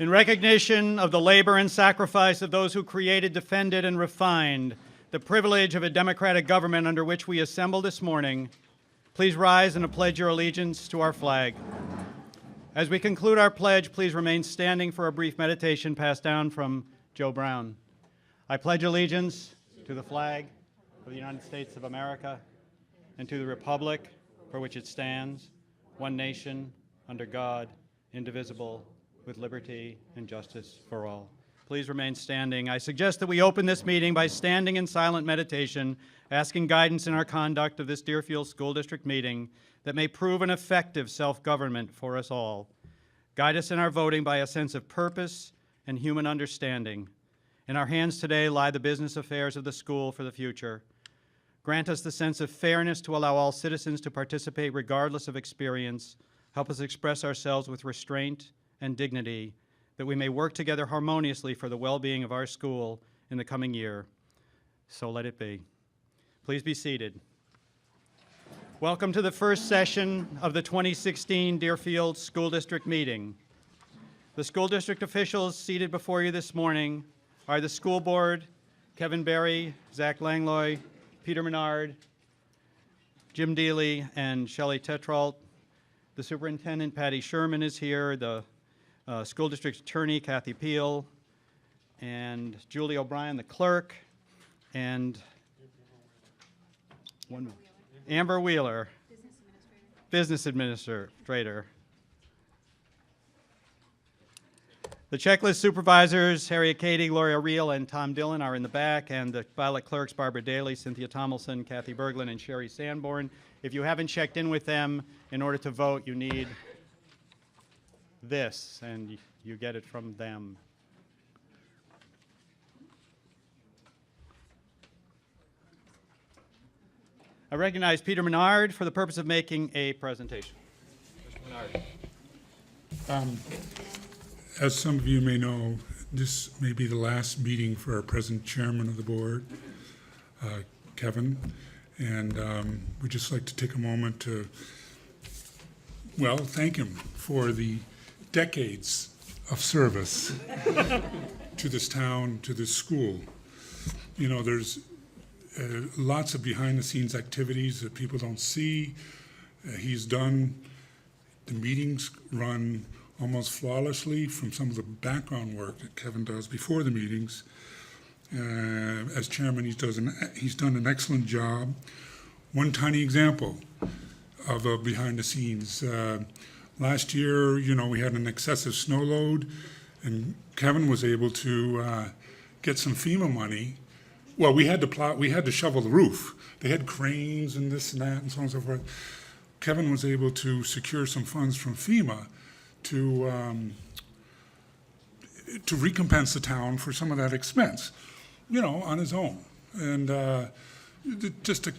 In recognition of the labor and sacrifice of those who created, defended, and refined the privilege of a democratic government under which we assemble this morning, please rise and pledge your allegiance to our flag. As we conclude our pledge, please remain standing for a brief meditation passed down from Joe Brown. I pledge allegiance to the flag of the United States of America and to the republic for which it stands, one nation, under God, indivisible, with liberty and justice for all. Please remain standing. I suggest that we open this meeting by standing in silent meditation, asking guidance in our conduct of this Deerfield School District meeting that may prove an effective self-government for us all. Guide us in our voting by a sense of purpose and human understanding. In our hands today lie the business affairs of the school for the future. Grant us the sense of fairness to allow all citizens to participate regardless of experience. Help us express ourselves with restraint and dignity, that we may work together harmoniously for the well-being of our school in the coming year. So let it be. Please be seated. Welcome to the first session of the 2016 Deerfield School District meeting. The school district officials seated before you this morning are the school board, Kevin Berry, Zach Langlois, Peter Menard, Jim Deely, and Shelley Tetrault. The superintendent, Patty Sherman, is here. The school district attorney, Kathy Peel, and Julie O'Brien, the clerk, and Amber Wheeler, business administrator. The checklist supervisors, Harriet Cady, Gloria Reel, and Tom Dillon, are in the back, and the ballot clerks, Barbara Daly, Cynthia Tomlinson, Kathy Berglund, and Sherry Sanborn. If you haven't checked in with them, in order to vote, you need this, and you get it from them. I recognize Peter Menard for the purpose of making a presentation. Mr. Menard. As some of you may know, this may be the last meeting for our present chairman of the board, Kevin, and we'd just like to take a moment to, well, thank him for the decades of service to this town, to this school. You know, there's lots of behind-the-scenes activities that people don't see. He's done the meetings run almost flawlessly from some of the background work that Kevin does before the meetings. As chairman, he's done an excellent job. One tiny example of behind the scenes. Last year, you know, we had an excessive snow load, and Kevin was able to get some FEMA money. Well, we had to shovel the roof. They had cranes and this and that and so on and so forth. Kevin was able to secure some funds from FEMA to recompense the town for some of that expense, you know, on his own. And just a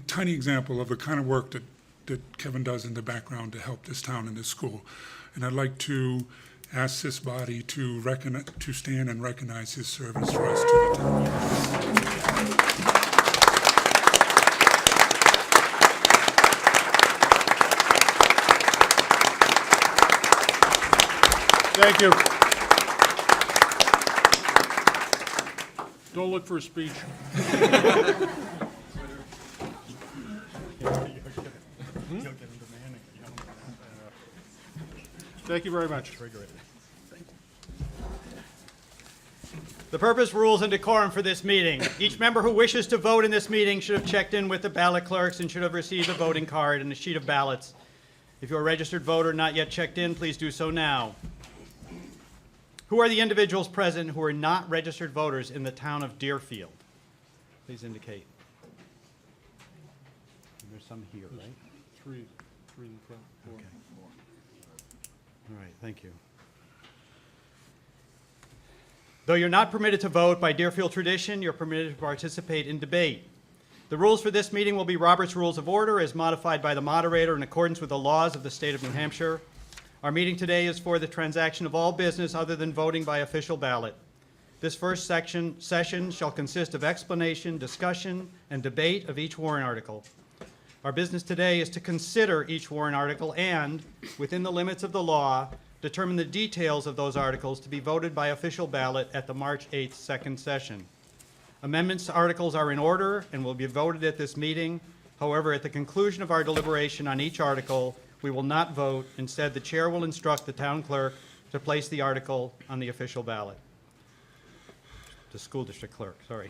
tiny example of the kind of work that Kevin does in the background to help this town and this school. And I'd like to ask this body to stand and recognize his service for us to the town. Thank you. Don't look for a speech. Thank you very much. The purpose, rules, and decorum for this meeting. Each member who wishes to vote in this meeting should have checked in with the ballot clerks and should have received a voting card and a sheet of ballots. If you're a registered voter not yet checked in, please do so now. Who are the individuals present who are not registered voters in the town of Deerfield? Please indicate. There's some here, right? Three in front, four. Okay. All right, thank you. Though you're not permitted to vote by Deerfield tradition, you're permitted to participate in debate. The rules for this meeting will be Robert's Rules of Order as modified by the moderator in accordance with the laws of the state of New Hampshire. Our meeting today is for the transaction of all business other than voting by official ballot. This first session shall consist of explanation, discussion, and debate of each warrant article. Our business today is to consider each warrant article and, within the limits of the law, determine the details of those articles to be voted by official ballot at the March 8th second session. Amendments to articles are in order and will be voted at this meeting. However, at the conclusion of our deliberation on each article, we will not vote. Instead, the chair will instruct the town clerk to place the article on the official ballot. The school district clerk, sorry.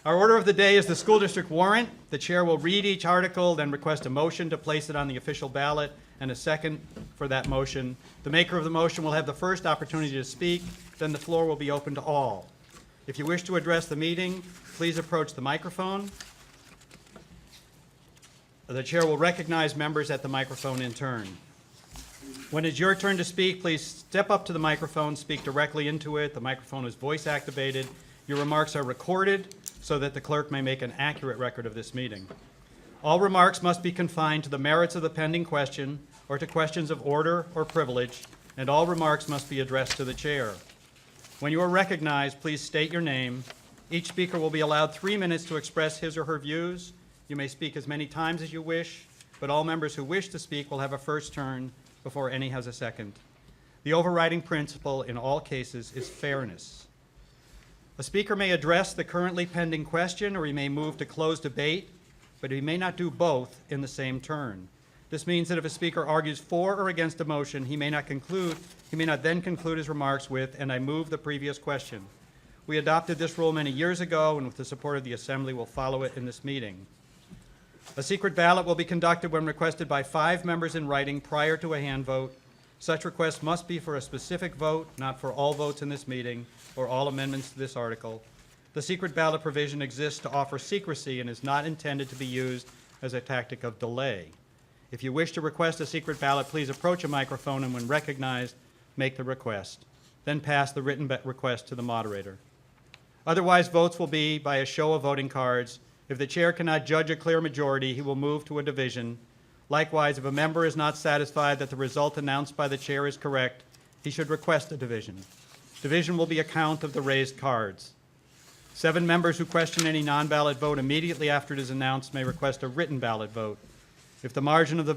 Our order of the day is the school district warrant. The chair will read each article, then request a motion to place it on the official ballot and a second for that motion. The maker of the motion will have the first opportunity to speak, then the floor will be open to all. If you wish to address the meeting, please approach the microphone. The chair will recognize members at the microphone in turn. When it's your turn to speak, please step up to the microphone, speak directly into it. The microphone is voice activated. Your remarks are recorded so that the clerk may make an accurate record of this meeting. All remarks must be confined to the merits of the pending question or to questions of order or privilege, and all remarks must be addressed to the chair. When you are recognized, please state your name. Each speaker will be allowed 3 minutes to express his or her views. You may speak as many times as you wish, but all members who wish to speak will have a first turn before any has a second. The overriding principle in all cases is fairness. A speaker may address the currently pending question, or he may move to close debate, but he may not do both in the same turn. This means that if a speaker argues for or against a motion, he may not then conclude his remarks with, "and I move the previous question." We adopted this rule many years ago, and with the support of the Assembly, will follow it in this meeting. A secret ballot will be conducted when requested by 5 members in writing prior to a hand vote. Such requests must be for a specific vote, not for all votes in this meeting or all amendments to this article. The secret ballot provision exists to offer secrecy and is not intended to be used as a tactic of delay. If you wish to request a secret ballot, please approach a microphone and when recognized, make the request. Then pass the written request to the moderator. Otherwise, votes will be by a show of voting cards. If the chair cannot judge a clear majority, he will move to a division. Likewise, if a member is not satisfied that the result announced by the chair is correct, he should request a division. Division will be a count of the raised cards. 7 members who question any non-ballot vote immediately after it is announced may request a written ballot vote. If the margin of a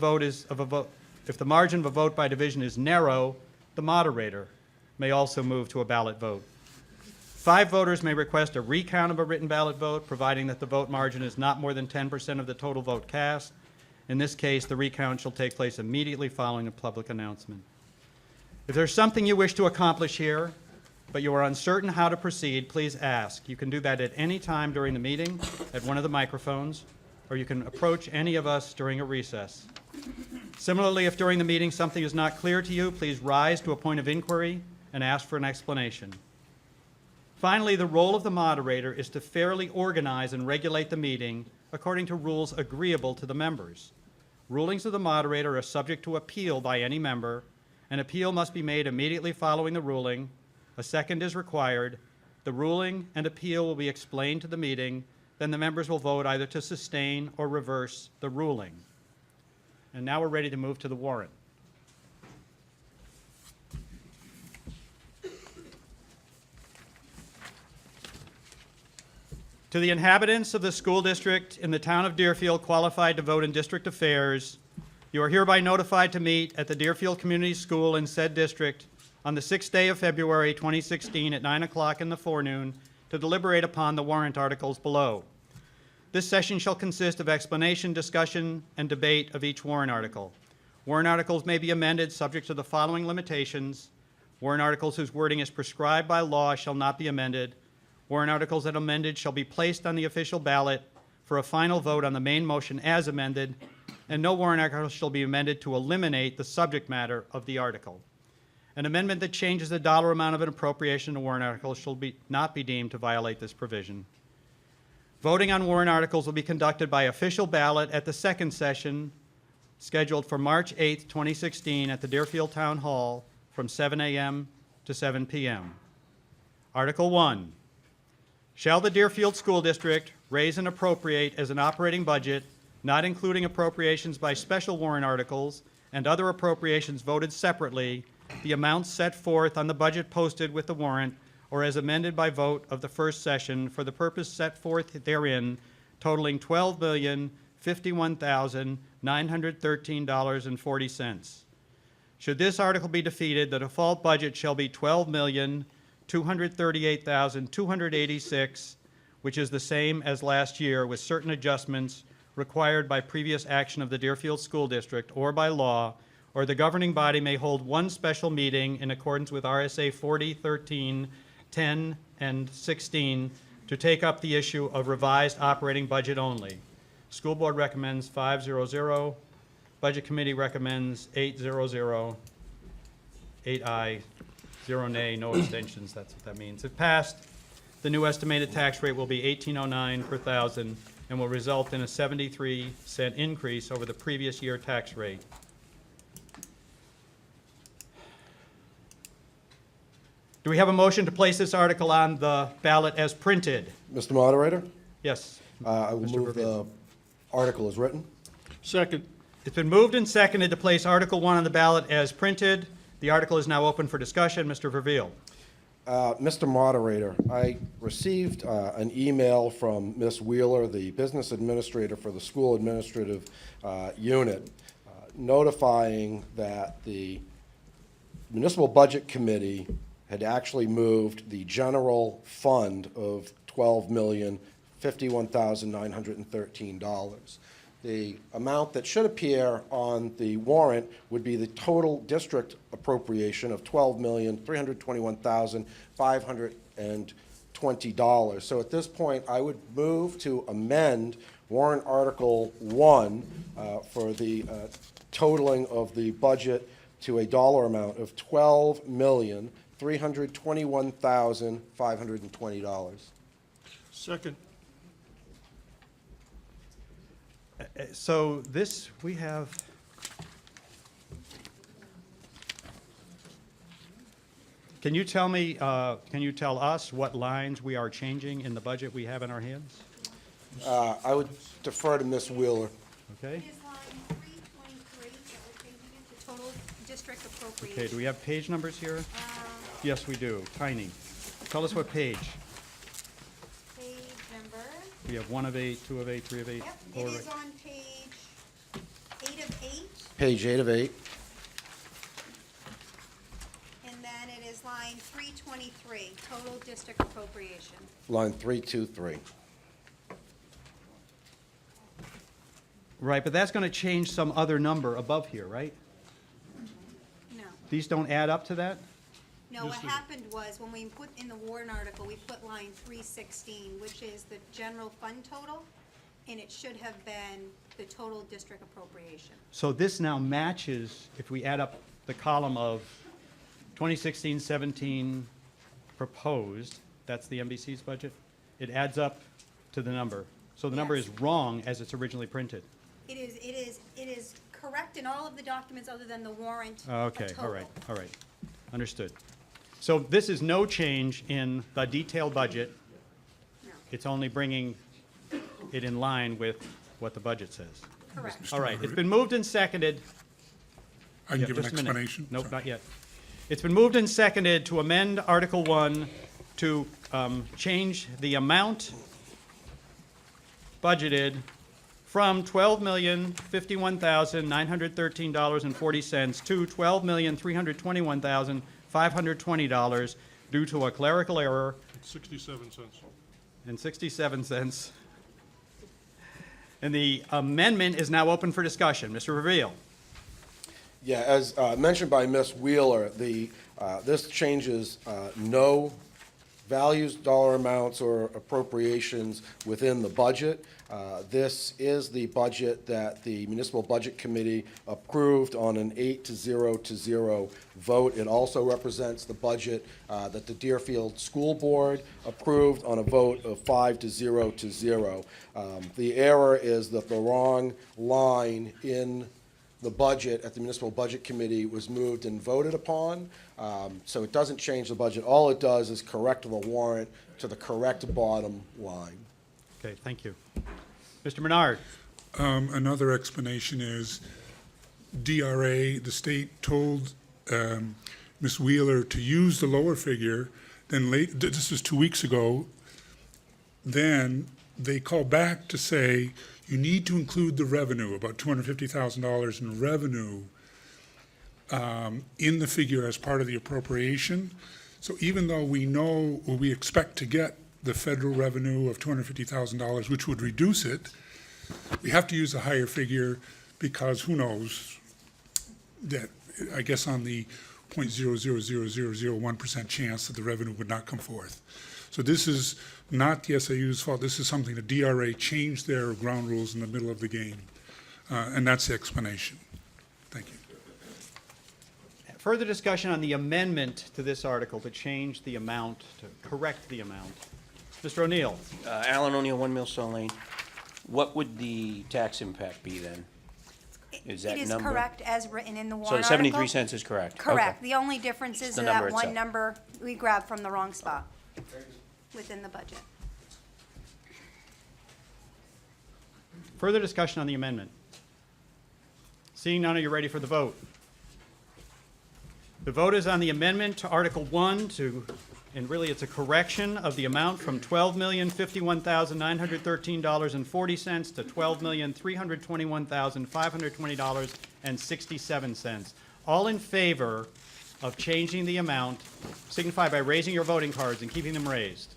vote by division is narrow, the moderator may also move to a ballot vote. 5 voters may request a recount of a written ballot vote, providing that the vote margin is not more than 10% of the total vote cast. In this case, the recount shall take place immediately following a public announcement. If there's something you wish to accomplish here, but you are uncertain how to proceed, please ask. You can do that at any time during the meeting at one of the microphones, or you can approach any of us during a recess. Similarly, if during the meeting something is not clear to you, please rise to a point of inquiry and ask for an explanation. Finally, the role of the moderator is to fairly organize and regulate the meeting according to rules agreeable to the members. Rulings of the moderator are subject to appeal by any member. An appeal must be made immediately following the ruling. A second is required. The ruling and appeal will be explained to the meeting. Then the members will vote either to sustain or reverse the ruling. And now we're ready to move to the warrant. To the inhabitants of the school district in the town of Deerfield qualified to vote in district affairs, you are hereby notified to meet at the Deerfield Community School in said district on the 6th day of February 2016 at 9 o'clock in the forenoon to deliberate upon the warrant articles below. This session shall consist of explanation, discussion, and debate of each warrant article. Warrant articles may be amended subject to the following limitations. Warrant articles whose wording is prescribed by law shall not be amended. Warrant articles that amended shall be placed on the official ballot for a final vote on the main motion as amended, and no warrant article shall be amended to eliminate the subject matter of the article. An amendment that changes the dollar amount of an appropriation to warrant articles shall not be deemed to violate this provision. Voting on warrant articles will be conducted by official ballot at the second session scheduled for March 8th, 2016 at the Deerfield Town Hall from 7 a.m. to 7 p.m. Article 1. Shall the Deerfield School District raise and appropriate as an operating budget, not including appropriations by special warrant articles and other appropriations voted separately, the amounts set forth on the budget posted with the warrant or as amended by vote of the first session for the purpose set forth therein, totaling $12,051,913.40. Should this article be defeated, the default budget shall be $12,238,286, which is the same as last year, with certain adjustments required by previous action of the Deerfield School District or by law, or the governing body may hold one special meeting in accordance with RSA 40, 13, 10, and 16 to take up the issue of revised operating budget only. School Board recommends 500. Budget Committee recommends 800. 8 aye, 0 nay, no abstentions. That's what that means. If passed, the new estimated tax rate will be $18.09 per thousand and will result in a 73-cent increase over the previous year tax rate. Do we have a motion to place this article on the ballot as printed? Mr. Moderator, Yes. I will Mr. move the article as written. Second. It's been moved and seconded to place Article 1 on the ballot as printed. The article is now open for discussion. Mr. Verveel. Mr. Moderator, I received an email from Ms. Wheeler, the business administrator for the school administrative unit, notifying that the Municipal Budget Committee had actually moved the general fund of $12,051,913. The amount that should appear on the warrant would be the total district appropriation of $12,321,520. So at this point, I would move to amend warrant Article 1 for the totaling of the budget to a dollar amount of $12,321,520. Second. So this, we have, can you tell me, can you tell us what lines we are changing in the budget we have in our hands? I would defer to Ms. Wheeler. Okay. It is line 323 that we're changing it to total district appropriation. Okay, do we have page numbers here? Yes, we do. Tiny. Tell us what page. Page number, We have 1 of 8, 2 of 8, 3 of 8. yep, it 4 of is 8. on page 8 of 8, Page 8 of 8. and then it is line 323, total district appropriation. Line 323. Right, but that's going to change some other number above here, right? No, These don't add up to that? no, what happened was, when we put in the warrant article, we put line 316, which is the general fund total, and it should have been the total district appropriation. So this now matches, if we add up the column of 2016-17 proposed, that's the MBC's budget, it adds up to the number. So the number Yes. is wrong as it's originally printed. It is correct in all of the documents other than the warrant. Okay, all right, total. all right. Understood. So this is no change in the detailed budget. No, It's only bringing it in line with what the budget says. correct. All right, it's been moved and seconded. I can Yeah, give an just a minute. explanation. Nope, Sorry. not yet. It's been moved and seconded to amend Article 1 to change the amount budgeted from $12,051,913.40 to $12,321,520 due to a clerical error 67 cents. and 67 cents. And the amendment is now open for discussion. Mr. Reveal. Yeah, as mentioned by Ms. Wheeler, this changes no values, dollar amounts, or appropriations within the budget. This is the budget that the Municipal Budget Committee approved on an 8-0 vote. It also represents the budget that the Deerfield School Board approved on a vote of 5-0. The error is that the wrong line in the budget at the Municipal Budget Committee was moved and voted upon. So it doesn't change the budget. All it does is correct the warrant to the correct bottom line. Okay, thank you. Mr. Menard. Another explanation is DRA, the state told Ms. Wheeler to use the lower figure, then this was 2 weeks ago, then they called back to say, you need to include the revenue, about $250,000 in revenue. in the figure as part of the appropriation. So even though we know, or we expect to get the federal revenue of $250,000, which would reduce it, we have to use a higher figure because who knows that, I guess on the 0.000001% chance that the revenue would not come forth. So this is not the SAU's fault. This is something the DRA changed their ground rules in the middle of the game. And that's the explanation. Thank you. Further discussion on the amendment to this article to change the amount, to correct the amount. Mr. O'Neill. Alan O'Neill, 1 Millstone Lane. What would the tax impact be then? Is that It is number? correct as written in the So warrant the article. 73 cents is correct? Correct. Okay. The only difference is the that number one itself. number we grabbed from the wrong spot within the budget. Further discussion on the amendment. Seeing none, are you ready for the vote? The vote is on the amendment to Article 1 to, and really it's a correction of the amount from $12,051,913.40 to $12,321,520.67. All in favor of changing the amount signify by raising your voting cards and keeping them raised.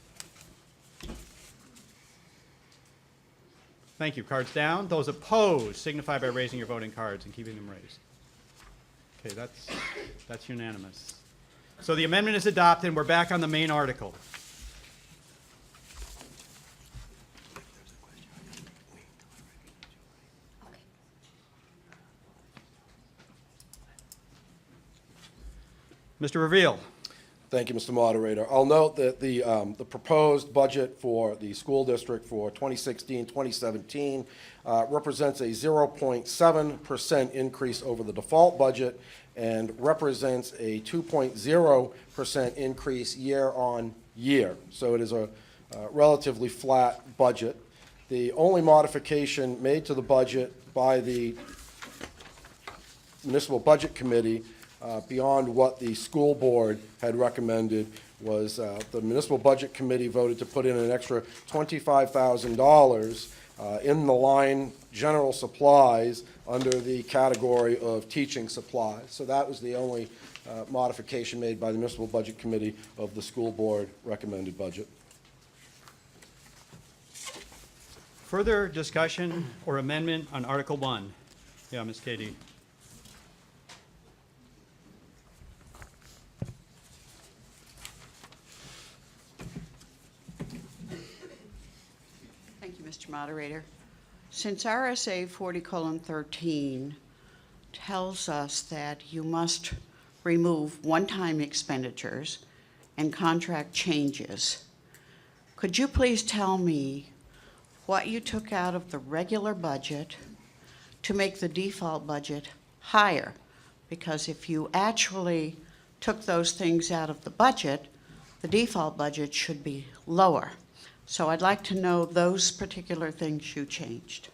Thank you. Cards down. Those opposed signify by raising your voting cards and keeping them raised. Okay, that's unanimous. So the amendment is adopted, and we're back on the main article. Mr. Reveal. Thank you, Mr. Moderator. I'll note that the proposed budget for the school district for 2016-2017 represents a 0.7% increase over the default budget and represents a 2.0% increase year on year. So it is a relatively flat budget. The only modification made to the budget by the Municipal Budget Committee beyond what the school board had recommended was the Municipal Budget Committee voted to put in an extra $25,000 in the line general supplies under the category of teaching supplies. So that was the only modification made by the Municipal Budget Committee of the school board recommended budget. Further discussion or amendment on Article 1? Yeah, Ms. Katie. Thank you, Mr. Moderator. Since RSA 40:13 tells us that you must remove one-time expenditures and contract changes, could you please tell me what you took out of the regular budget to make the default budget higher? Because if you actually took those things out of the budget, the default budget should be lower. So I'd like to know those particular things you changed.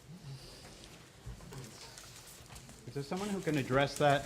Is there someone who can address that?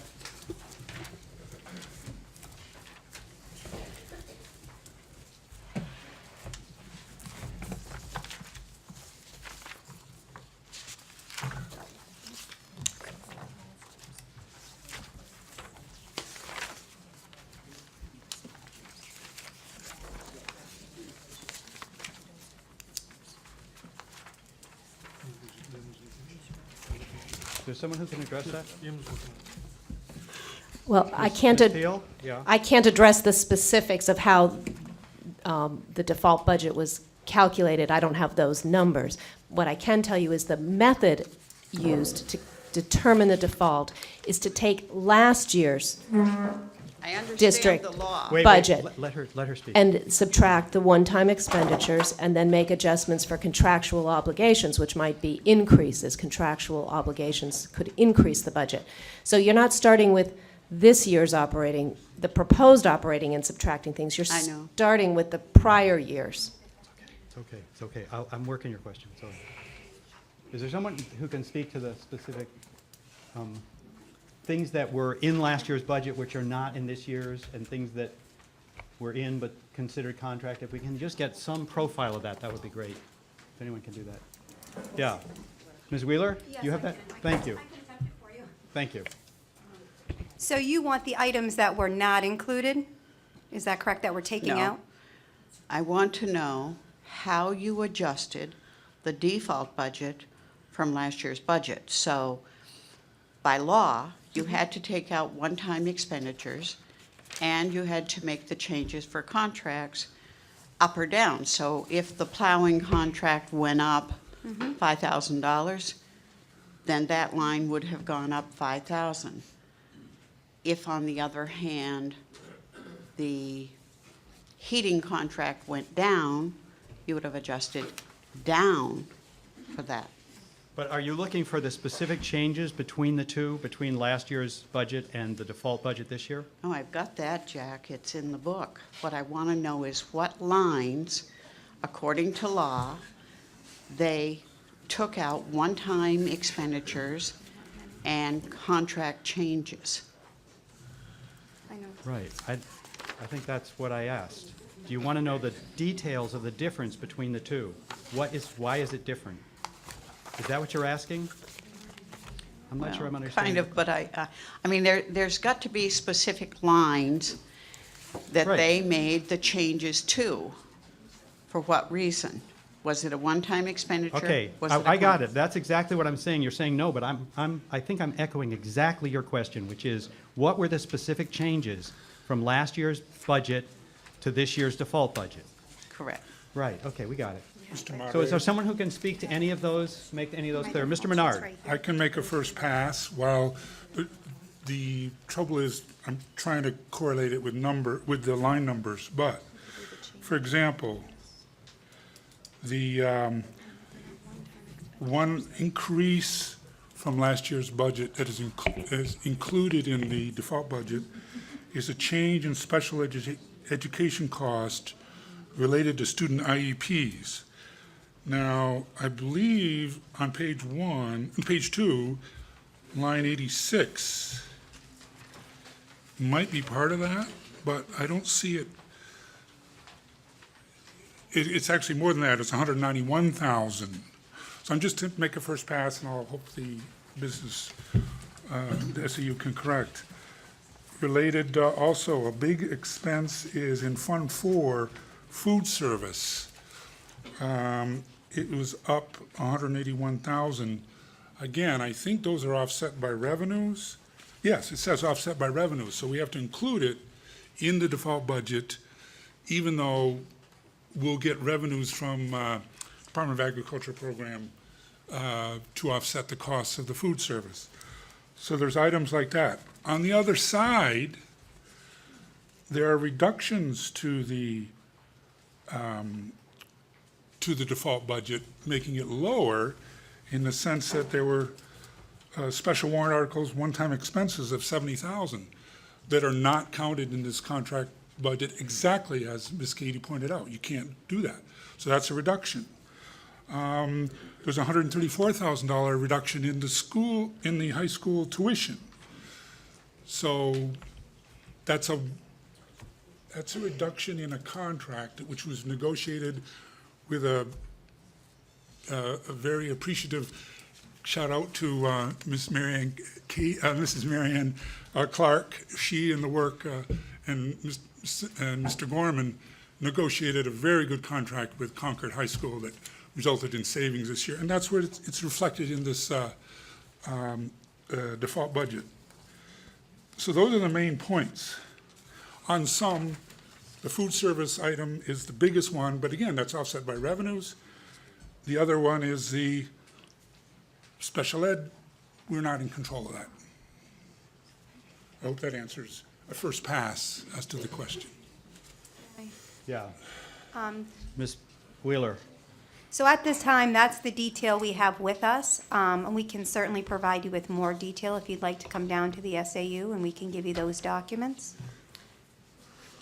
Is there someone who can address that? Well, I Ms. can't, Teal? Yeah. I can't address the specifics of how the default budget was calculated. I don't have those numbers. What I can tell you is the method used to determine the default is to take last year's I understand District. the law. Wait, budget. Let her speak. and subtract the one-time expenditures and then make adjustments for contractual obligations, which might be increases. Contractual obligations could increase the budget. So you're not starting with this year's operating, the proposed operating and subtracting things. You're I know. starting with the prior years. It's okay, it's okay. I'm working your question, it's all right. Is there someone who can speak to the specific things that were in last year's budget which are not in this year's, and things that were in but considered contract? If we can just get some profile of that, that would be great. If anyone can do that. Yeah. Ms. Wheeler, Yes, you have I that? can. Thank you. I can attempt it for you. Thank you. So you want the items that were not included? Is that correct, that we're taking No. out? I want to know how you adjusted the default budget from last year's budget. So by law, you had to take out one-time expenditures and you had to make the changes for contracts up or down. So if the plowing contract went up $5,000, then that line would have gone up 5,000. If, on the other hand, the heating contract went down, you would have adjusted down for that. But are you looking for the specific changes between the two, between last year's budget and the default budget this year? Oh, I've got that, Jack. It's in the book. What I want to know is what lines, according to law, they took out one-time expenditures and contract changes. I know. Right. I think that's what I asked. Do you want to know the details of the difference between the two? Why is it different? Is that what you're asking? I'm not sure I'm Well, understanding. kind of, but I mean, there's got to be specific lines that Right. they made the changes to. For what reason? Was it a one-time expenditure? Okay, Was it a I got it. That's exactly what I'm saying. You're saying no, but I think I'm echoing exactly your question, which is, what were the specific changes from last year's budget to this year's default budget? Correct. Right, okay, we got it. Mr. So is Moderator, there someone who can speak to any of those, make any of those clear? Mr. That's Menard? right. I can make a first pass. While the trouble is, I'm trying to correlate it with the line numbers. But, for example, the one increase from last year's budget that is included in the default budget is a change in special education cost related to student IEPs. Now, I believe on page 2, line 86, might be part of that, but I don't see it. It's actually more than that, it's 191,000. So I'm just to make a first pass, and I'll hope the business, the SEU can correct. Related, also, a big expense is in Fund 4, food service. It was up 181,000. Again, I think those are offset by revenues. Yes, it says offset by revenues, so we have to include it in the default budget, even though we'll get revenues from Department of Agriculture program to offset the costs of the food service. So there's items like that. On the other side, there are reductions to the default budget, making it lower in the sense that there were special warrant articles, one-time expenses of 70,000 that are not counted in this contract budget exactly as Ms. Katie pointed out. You can't do that. So that's a reduction. There's a $134,000 reduction in the high school tuition. So that's a reduction in a contract which was negotiated with a very appreciative shout out to Mrs. Marianne Clark. She and the work and Mr. Gorman negotiated a very good contract with Concord High School that resulted in savings this year, and that's where it's reflected in this default budget. So those are the main points. On some, the food service item is the biggest one, but again, that's offset by revenues. The other one is the special ed. We're not in control of that. I hope that answers a first pass as to the question. Yeah. Ms. Wheeler? So at this time, that's the detail we have with us, and we can certainly provide you with more detail if you'd like to come down to the SAU, and we can give you those documents.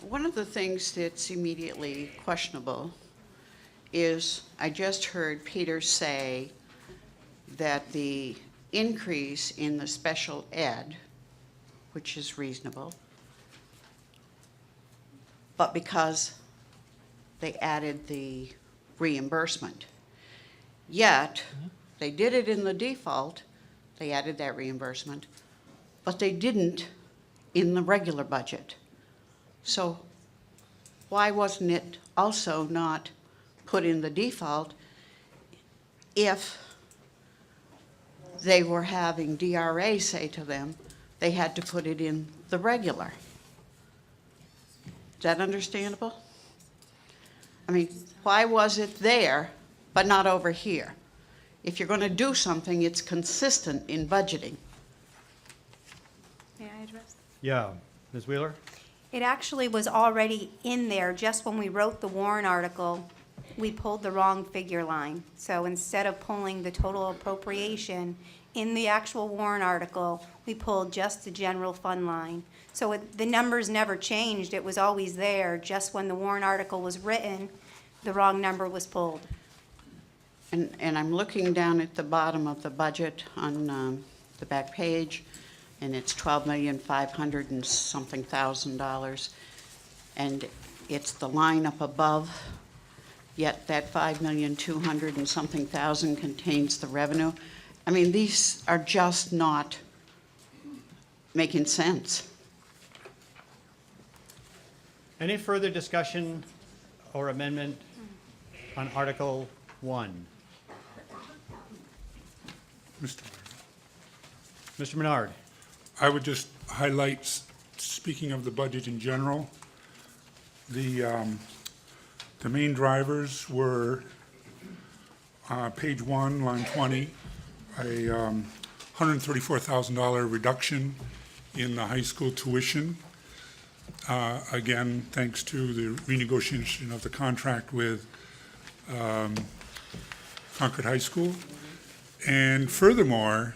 One of the things that's immediately questionable is I just heard Peter say that the increase in the special ed, which is reasonable, but because they added the reimbursement. Yet, they did it in the default, they added that reimbursement, but they didn't in the regular budget. So why wasn't it also not put in the default if they were having DRA say to them they had to put it in the regular? Is that understandable? I mean, why was it there but not over here? If you're going to do something, it's consistent in budgeting. May I address? Yeah, Ms. Wheeler? It actually was already in there, just when we wrote the warrant article, we pulled the wrong figure line. So instead of pulling the total appropriation in the actual warrant article, we pulled just the general fund line. So the numbers never changed, it was always there, just when the warrant article was written, the wrong number was pulled. And I'm looking down at the bottom of the budget on the back page, and it's $12,500,000 and something dollars. And it's the line up above, yet that $5,200,000 and something thousand contains the revenue. I mean, these are just not making sense. Any further discussion or amendment on Article 1? Mr. Menard? I would just highlight, speaking of the budget in general, the main drivers were page 1, line 20, a $134,000 reduction in the high school tuition. Again, thanks to the renegotiation of the contract with Concord High School. And furthermore,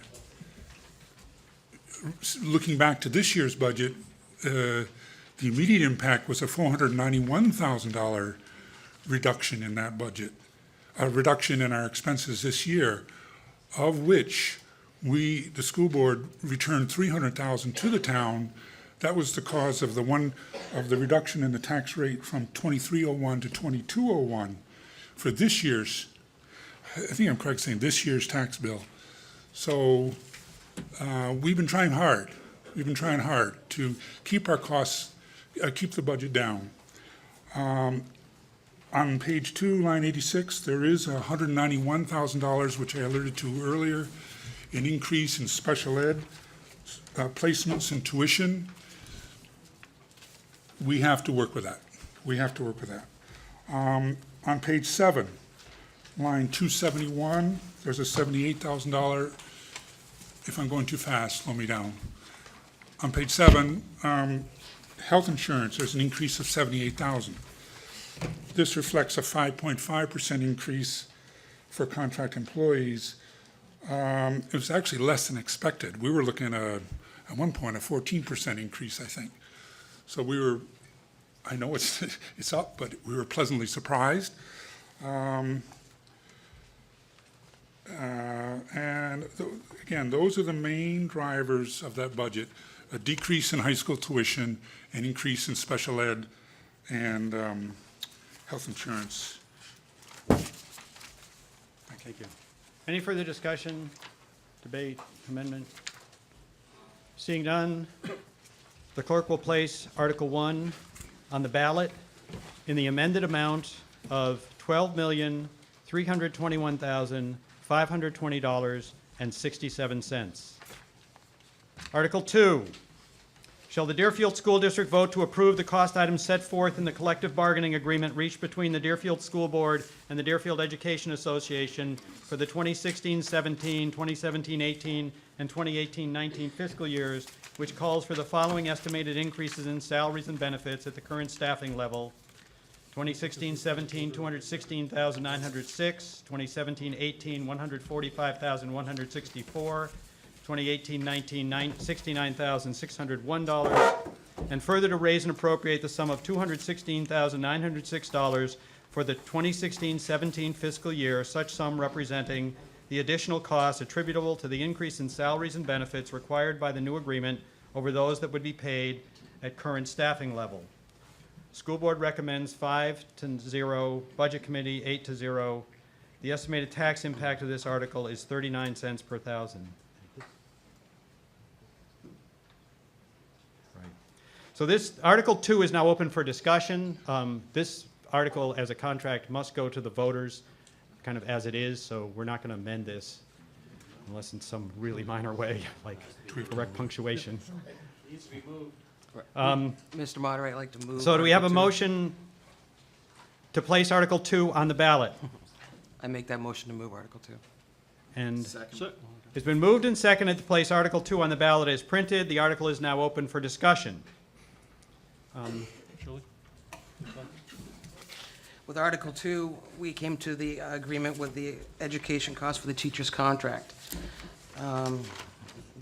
looking back to this year's budget, the immediate impact was a $491,000 reduction in that budget, a reduction in our expenses this year, of which we, the school board, returned $300,000 to the town. That was the cause of the reduction in the tax rate from 2301 to 2201 for this year's, I think I'm correct saying this year's tax bill. So we've been trying hard. We've been trying hard to keep our costs, keep the budget down. On page 2, line 86, there is $191,000, which I alluded to earlier, an increase in special ed placements and tuition. We have to work with that. We have to work with that. On page 7, line 271, there's a $78,000. If I'm going too fast, slow me down. On page 7, health insurance, there's an increase of $78,000. This reflects a 5.5% increase for contract employees. It was actually less than expected. We were looking at one point, a 14% increase, I think. So we were, I know it's up, but we were pleasantly surprised. Again, those are the main drivers of that budget: a decrease in high school tuition, an increase in special ed, and health insurance. Thank you. Any further discussion, debate, amendment? Seeing none, the clerk will place Article 1 on the ballot in the amended amount of $12,321,520.67. Article 2, shall the Deerfield School District vote to approve the cost items set forth in the collective bargaining agreement reached between the Deerfield School Board and the Deerfield Education Association for the 2016-17, 2017-18, and 2018-19 fiscal years, which calls for the following estimated increases in salaries and benefits at the current staffing level: 2016-17, $216,906, 2017-18, $145,164, 2018-19, $69,601, and further to raise and appropriate the sum of $216,906 for the 2016-17 fiscal year, such sum representing the additional costs attributable to the increase in salaries and benefits required by the new agreement over those that would be paid at current staffing level. School Board recommends 5-0, Budget Committee 8-0. The estimated tax impact of this article is 39 cents per thousand. Right. So this, Article 2 is now open for discussion. This article as a contract must go to the voters, kind of as it is, so we're not going to amend this unless in some really minor way, like correct punctuation. Mr. Moderator, I'd like to move. So do we have a Article 2. motion to place Article 2 on the ballot? I make that motion to move Article 2. And Second. it's been moved and seconded to place Article 2 on the ballot as printed. The article is now open for discussion. Shirley? With Article 2, we came to the agreement with the education costs for the teacher's contract. Do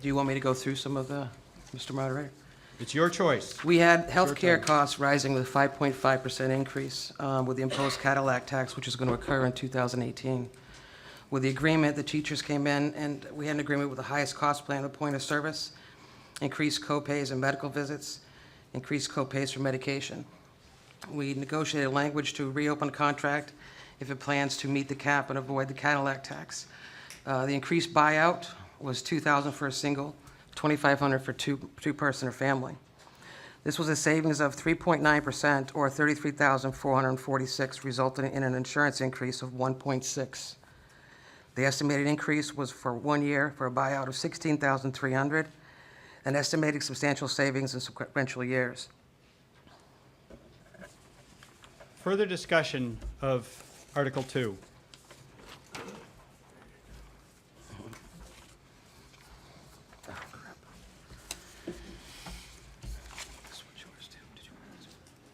you want me to go through some of the, Mr. Moderator? It's your choice. We had healthcare costs rising with a 5.5% increase with the imposed Cadillac tax, which is going to occur in 2018. With the agreement, the teachers came in, and we had an agreement with the highest cost plan at point of service, increased co-pays and medical visits, increased co-pays for medication. We negotiated language to reopen the contract if it plans to meet the cap and avoid the Cadillac tax. The increased buyout was $2,000 for a single, $2,500 for two-person or family. This was a savings of 3.9% or $33,446, resulting in an insurance increase of 1.6. The estimated increase was for 1 year for a buyout of $16,300, an estimated substantial savings in sequential years. Further discussion of Article 2.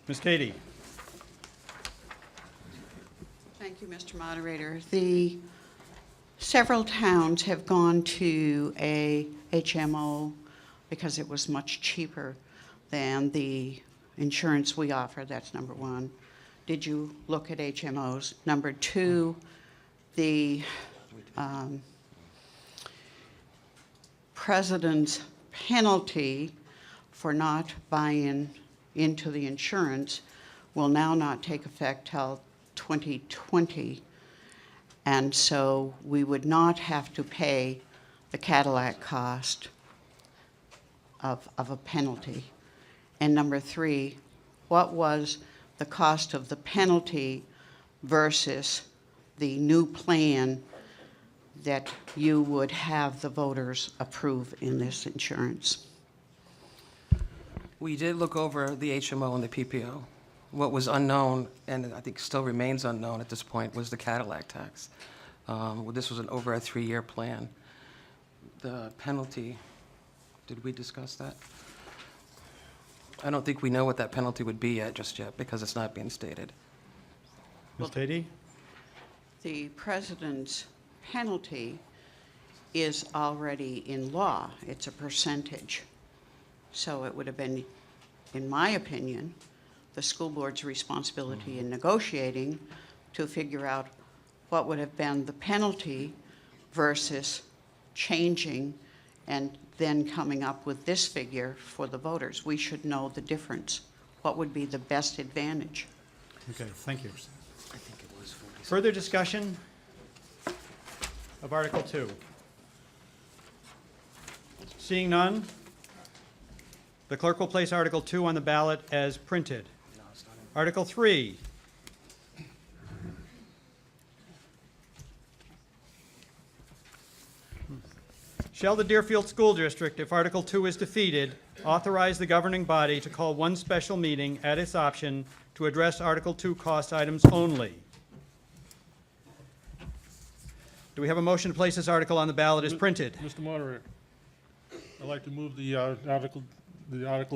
Ms. Cady? Thank you, Mr. Moderator. Several towns have gone to a HMO because it was much cheaper than the insurance we offer. That's number one. Did you look at HMOs? Number two, the president's penalty for not buying into the insurance will now not take effect till 2020. And so we would not have to pay the Cadillac cost of a penalty. And number three, what was the cost of the penalty versus the new plan that you would have the voters approve in this insurance? We did look over the HMO and the PPO. What was unknown, and I think still remains unknown at this point, was the Cadillac tax. Well, this was over a 3-year plan. The penalty, did we discuss that? I don't think we know what that penalty would be just yet, because it's not being stated. Ms. Cady? The president's penalty is already in law. It's a percentage. So it would have been, in my opinion, the school board's responsibility in negotiating to figure out what would have been the penalty versus changing and then coming up with this figure for the voters. We should know the difference. What would be the best advantage? Okay, thank you. I think it was 40. Further discussion of Article 2? Seeing none, the clerk will place Article 2 on the ballot as printed. Article 3. Shall the Deerfield School District, if Article 2 is defeated, authorize the governing body to call one special meeting at its option to address Article 2 cost items only? Do we have a motion to place this article on the ballot as printed? Mr. Moderator, I'd like to move the article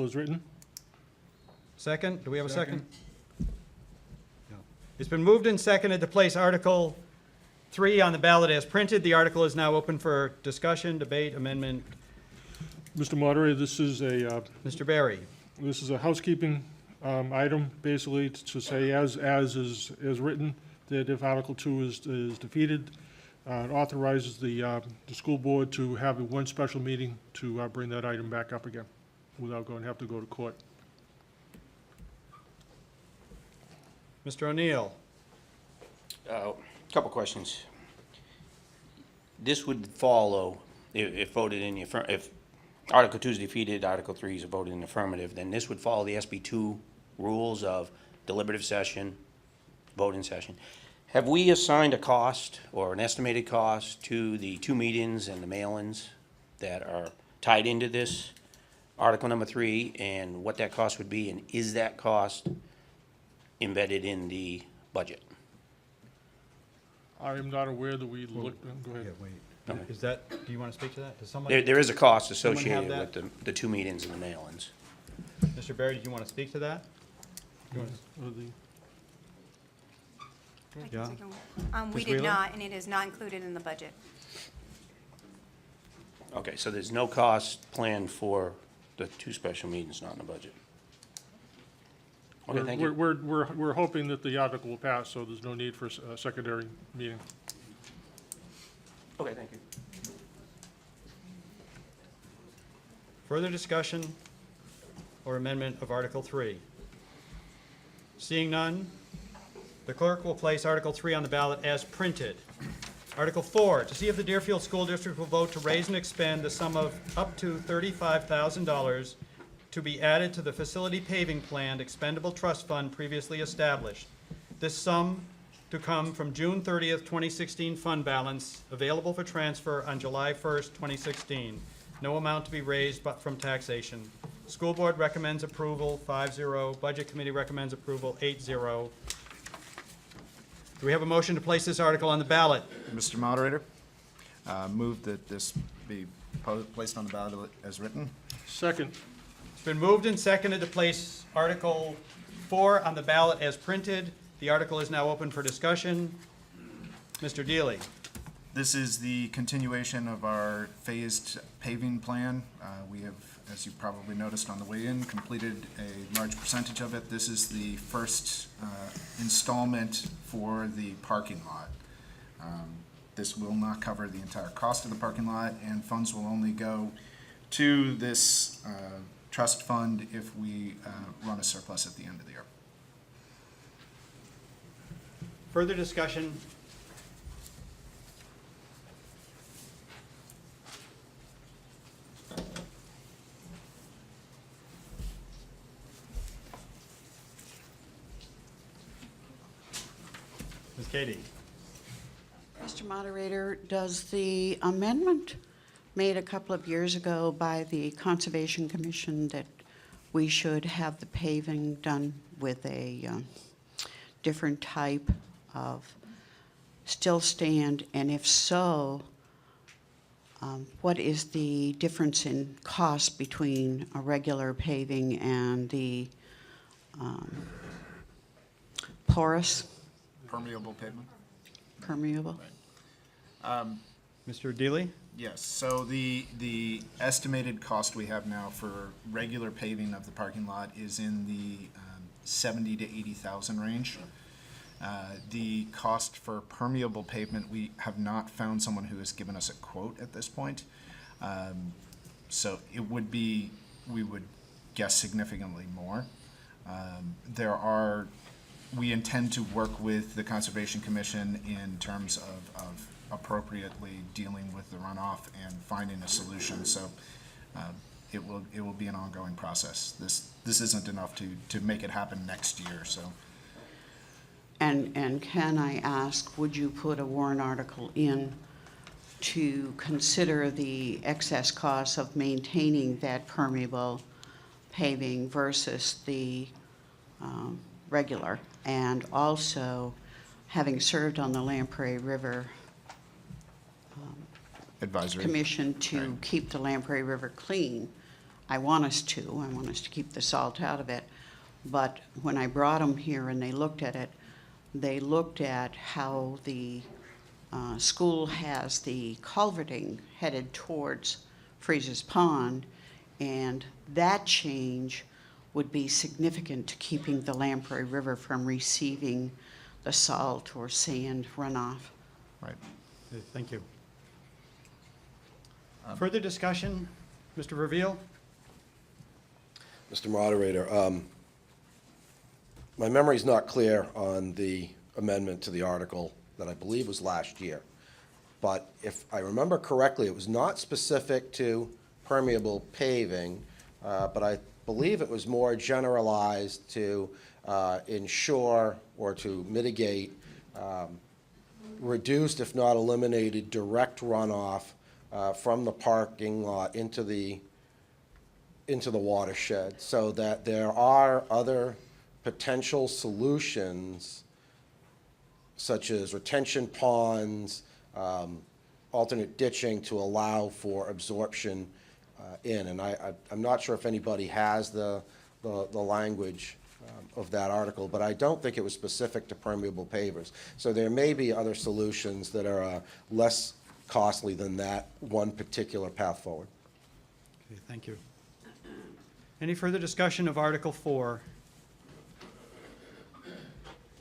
as written. Second? Do we have a second? No. It's been moved and seconded to place Article 3 on the ballot as printed. The article is now open for discussion, debate, amendment. Mr. Moderator, this is Mr. Berry? a housekeeping item, basically, to say as is written, that if Article 2 is defeated, it authorizes the school board to have one special meeting to bring that item back up again without have to go to court. Mr. O'Neill? Couple questions. This would follow, if voted in, if Article 2 is defeated, Article 3 is voted in affirmative, then this would follow the SB 2 rules of deliberative session, voting session. Have we assigned a cost or an estimated cost to the 2 meetings and the mail-ins that are tied into this Article number 3, and what that cost would be, and is that cost embedded in the budget? I am not aware that we looked, go ahead. Wait. Is that, do you want to speak to that? Does somebody, There is a cost Someone have associated that? with the 2 meetings and the mail-ins. Mr. Barry, did you want to speak to that? I can Yeah. take a- We Ms. did Wheeler? not, and it is not included in the budget. Okay, so there's no cost planned for the 2 special meetings not in the budget. Okay, thank you. We're hoping that the article will pass, so there's no need for a secondary meeting. Okay, thank you. Further discussion or amendment of Article 3? Seeing none, the clerk will place Article 3 on the ballot as printed. Article 4, to see if the Deerfield School District will vote to raise and expend the sum of up to $35,000 to be added to the Facility Paving Plan Expendable Trust Fund previously established. This sum to come from June 30th, 2016 fund balance, available for transfer on July 1st, 2016. No amount to be raised but from taxation. School Board recommends approval, 5-0. Budget Committee recommends approval, 8-0. Do we have a motion to place this article on the ballot? Mr. Moderator, move that this be placed on the ballot as written. Second, It's been moved and seconded to place Article 4 on the ballot as printed. The article is now open for discussion. Mr. Deely. This is the continuation of our phased paving plan. We have, as you probably noticed on the way in, completed a large percentage of it. This is the first installment for the parking lot. This will not cover the entire cost of the parking lot, and funds will only go to this trust fund if we run a surplus at the end of the year. Further discussion? Ms. Katie? Mr. Moderator, does the amendment made a couple of years ago by the Conservation Commission that we should have the paving done with a different type of still stand, and if so, what is the difference in cost between a regular paving and the porous, Permeable pavement? permeable? Mr. Deely? Yes, so the estimated cost we have now for regular paving of the parking lot is in the 70 to 80,000 range. The cost for permeable pavement, we have not found someone who has given us a quote at this point. So it would be, we would guess significantly more. We intend to work with the Conservation Commission in terms of appropriately dealing with the runoff and finding a solution. So it will be an ongoing process. This isn't enough to make it happen next year. So And can I ask, would you put a warrant article in to consider the excess costs of maintaining that permeable paving versus the regular? And also, having served on the Lamprey River advisory. Commission to Right. keep the Lamprey River clean, I want us to keep the salt out of it. But when I brought them here and they looked at it, they looked at how the school has the culverting headed towards Freeze's Pond, and that change would be significant to keeping the Lamprey River from receiving the salt or sand runoff. Right. Thank you. Further discussion? Mr. Verveel? Mr. Moderator, my memory's not clear on the amendment to the article that I believe was last year. But if I remember correctly, it was not specific to permeable paving, but I believe it was more generalized to ensure or to mitigate reduced, if not eliminated, direct runoff from the parking lot into the watershed, so that there are other potential solutions such as retention ponds, alternate ditching to allow for absorption in. And I'm not sure if anybody has the language of that article, but I don't think it was specific to permeable pavers. So there may be other solutions that are less costly than that one particular path forward. Okay, thank you. Any further discussion of Article 4?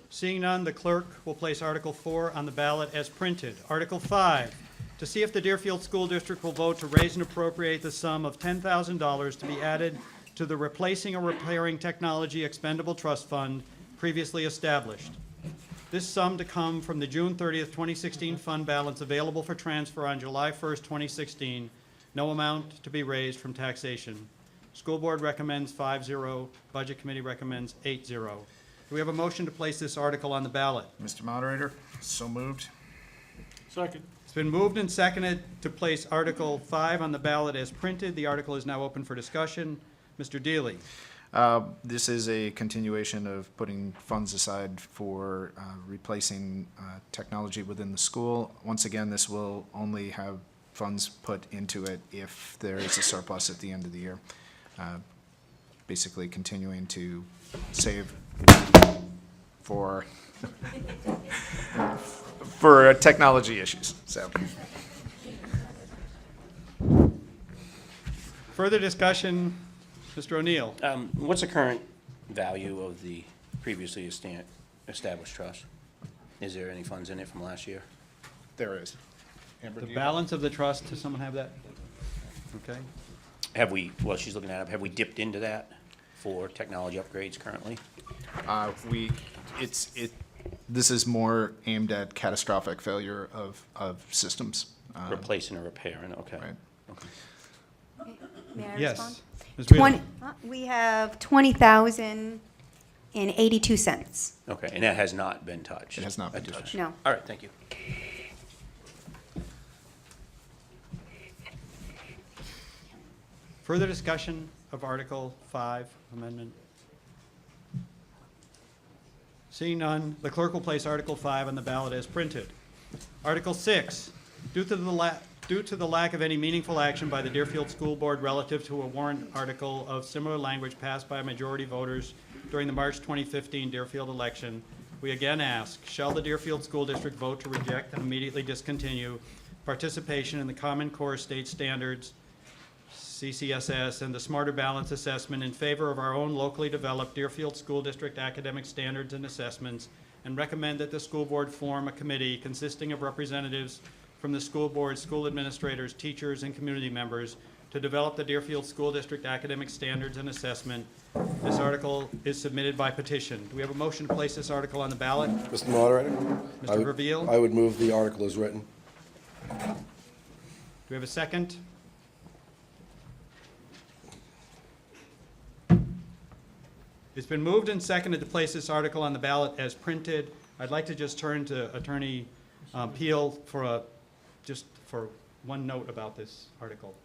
Seeing none, the clerk will place Article 4 on the ballot as printed. Article 5, to see if the Deerfield School District will vote to raise and appropriate the sum of $10,000 to be added to the Replacing or Repairing Technology Expendable Trust Fund previously established. This sum to come from the June 30th, 2016 fund balance available for transfer on July 1st, 2016. No amount to be raised from taxation. School Board recommends 5-0. Budget Committee recommends 8-0. Do we have a motion to place this article on the ballot? Mr. Moderator, so moved. Second. It's been moved and seconded to place Article 5 on the ballot as printed. The article is now open for discussion. Mr. Deely. This is a continuation of putting funds aside for replacing technology within the school. Once again, this will only have funds put into it if there is a surplus at the end of the year. Basically continuing to save for for technology issues. So Further discussion, Mr. O'Neill. What's the current value of the previously established trust? Is there any funds in it from last year? there is. Amber, The do you- balance of the trust, does someone have that? Okay. Have we, well, she's looking at it, have we dipped into that for technology upgrades currently? This is more aimed at catastrophic failure of systems. Replacing or repairing, okay. Right. Okay. May I Yes. respond? Ms. Wheeler. We have 20,082 cents. Okay, and that has not been touched? It has not been at this touched. time? No. All right, thank you. Further discussion of Article 5 amendment? Seeing none, the clerk will place Article 5 on the ballot as printed. Article 6, due to the lack of any meaningful action by the Deerfield School Board relative to a warrant article of similar language passed by a majority of voters during the March 2015 Deerfield election, we again ask, shall the Deerfield School District vote to reject and immediately discontinue participation in the Common Core State Standards, CCSS, and the Smarter Balance Assessment in favor of our own locally developed Deerfield School District academic standards and assessments, and recommend that the school board form a committee consisting of representatives from the school board, school administrators, teachers, and community members to develop the Deerfield School District academic standards and assessment. This article is submitted by petition. Do we have a motion to place this article on the ballot? Mr. Moderator? Mr. Verveil? I would move the article as written. Do we have a second? It's been moved and seconded to place this article on the ballot as printed. I'd like to just turn to Attorney Peel for just for one note about this article.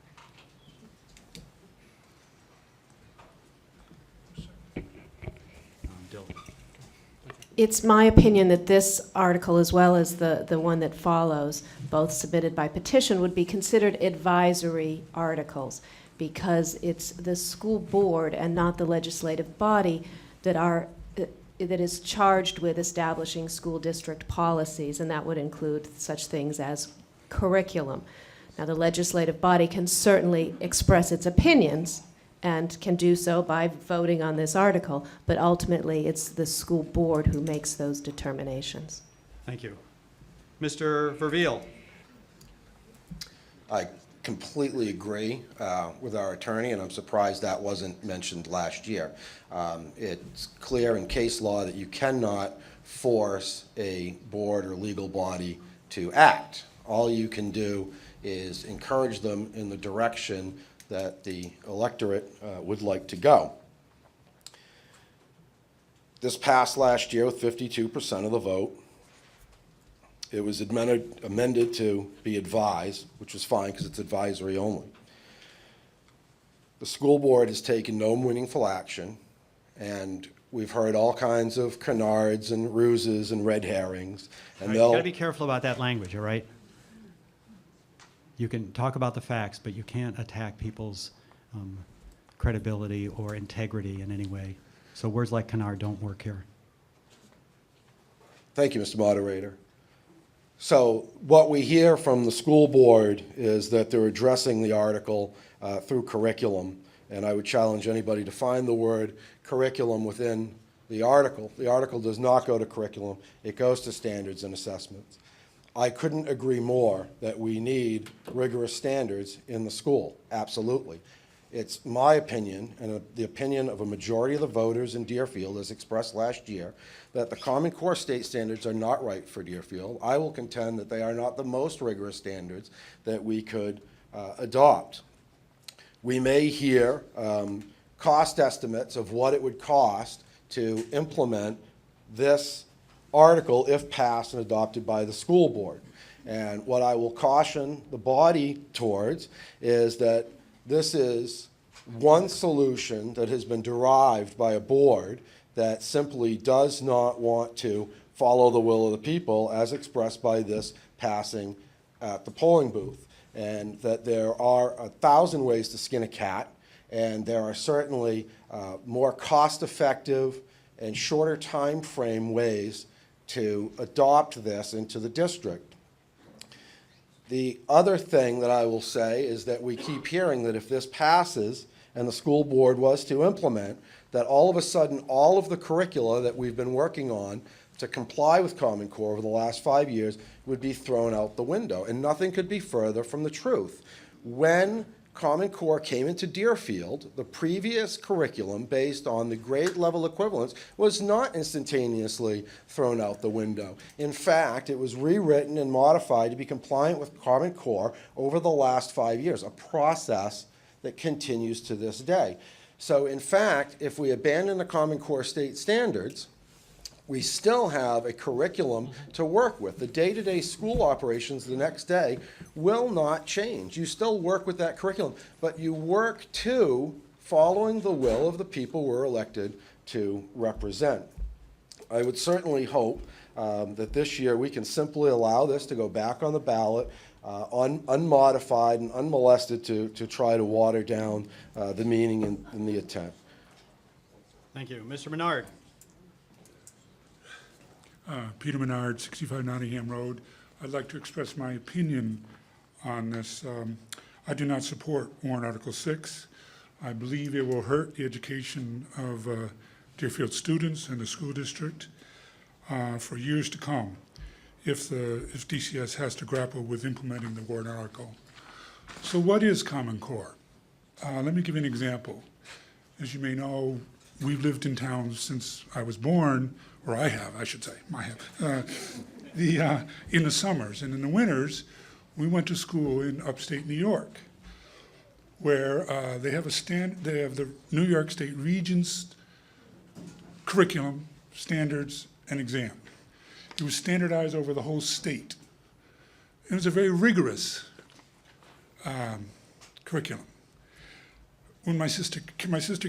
Dylan. It's my opinion that this article, as well as the one that follows, both submitted by petition, would be considered advisory articles, because it's the school board and not the legislative body that is charged with establishing school district policies, and that would include such things as curriculum. Now, the legislative body can certainly express its opinions and can do so by voting on this article, but ultimately it's the school board who makes those determinations. Thank you. Mr. Verveil. I completely agree with our attorney, and I'm surprised that wasn't mentioned last year. It's clear in case law that you cannot force a board or legal body to act. All you can do is encourage them in the direction that the electorate would like to go. This passed last year with 52% of the vote. It was amended to be advised, which was fine because it's advisory only. The school board has taken no meaningful action, and we've heard all kinds of canards and ruses and red herrings. And You gotta be careful about that language, all right? You can talk about the facts, but you can't attack people's credibility or integrity in any way. So words like canard don't work here. Thank you, Mr. Moderator. So what we hear from the school board is that they're addressing the article through curriculum, and I would challenge anybody to find the word curriculum within the article. The article does not go to curriculum, it goes to standards and assessments. I couldn't agree more that we need rigorous standards in the school, absolutely. It's my opinion, and the opinion of a majority of the voters in Deerfield, as expressed last year, that the Common Core state standards are not right for Deerfield. I will contend that they are not the most rigorous standards that we could adopt. We may hear cost estimates of what it would cost to implement this article if passed and adopted by the school board. And what I will caution the body towards is that this is one solution that has been derived by a board that simply does not want to follow the will of the people as expressed by this passing at the polling booth. And that there are 1,000 ways to skin a cat, and there are certainly more cost-effective and shorter time frame ways to adopt this into the district. The other thing that I will say is that we keep hearing that if this passes and the school board was to implement, that all of a sudden all of the curricula that we've been working on to comply with Common Core over the last 5 years would be thrown out the window. And nothing could be further from the truth. When Common Core came into Deerfield, the previous curriculum based on the grade level equivalence was not instantaneously thrown out the window. In fact, it was rewritten and modified to be compliant with Common Core over the last 5 years, a process that continues to this day. So in fact, if we abandon the Common Core state standards, we still have a curriculum to work with. The day-to-day school operations the next day will not change. You still work with that curriculum, but you work to following the will of the people we're elected to represent. I would certainly hope that this year we can simply allow this to go back on the ballot unmodified and unmolested to try to water down the meaning and the intent. Thank you. Mr. Menard. Peter Menard, 65 Nottingham Road. I'd like to express my opinion on this. I do not support warrant Article 6. I believe it will hurt the education of Deerfield students and the school district for years to come if DCS has to grapple with implementing the warrant article. So what is Common Core? Let me give you an example. As you may know, we've lived in town since I was born, or I have, I should say, I have, in the summers. And in the winters, we went to school in upstate New York, where they have the New York State Regents curriculum, standards, and exam. It was standardized over the whole state. It was a very rigorous curriculum. When my sister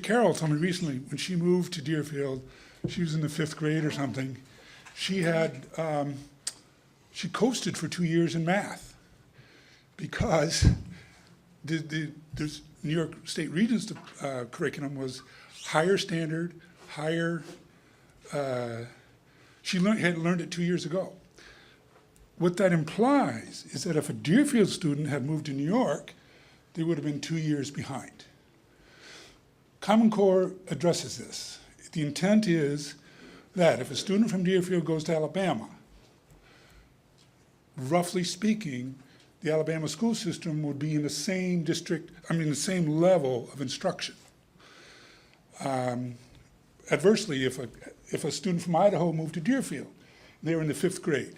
Carol told me recently, when she moved to Deerfield, she was in the 5th grade or something, she coasted for 2 years in math because the New York State Regents curriculum was higher standard, higher, she had learned it 2 years ago. What that implies is that if a Deerfield student had moved to New York, they would have been 2 years behind. Common Core addresses this. The intent is that if a student from Deerfield goes to Alabama, roughly speaking, the Alabama school system would be in the same the same level of instruction. Adversely, if a student from Idaho moved to Deerfield, they were in the 5th grade,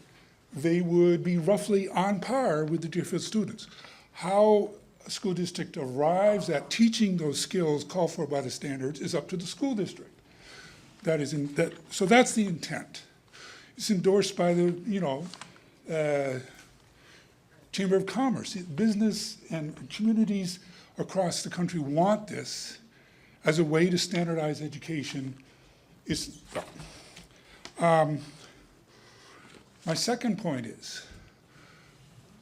they would be roughly on par with the Deerfield students. How a school district arrives at teaching those skills called for by the standards is up to the school district. So that's the intent. It's endorsed by the, Chamber of Commerce. Business and communities across the country want this as a way to standardize education. My second point is,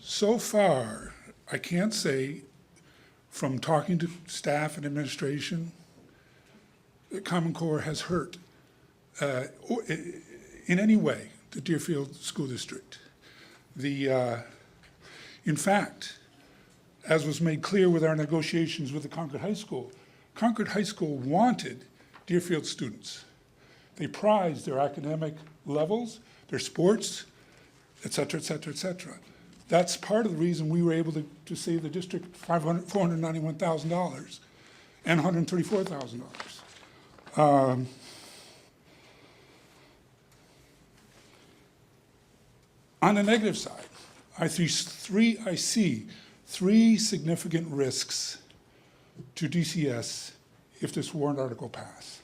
so far, I can't say from talking to staff and administration that Common Core has hurt in any way the Deerfield School District. In fact, as was made clear with our negotiations with the Concord High School wanted Deerfield students. They prized their academic levels, their sports, et cetera, et cetera, et cetera. That's part of the reason we were able to save the district $491,000 and $134,000. On the negative side, I see three significant risks to DCS if this warrant article passes: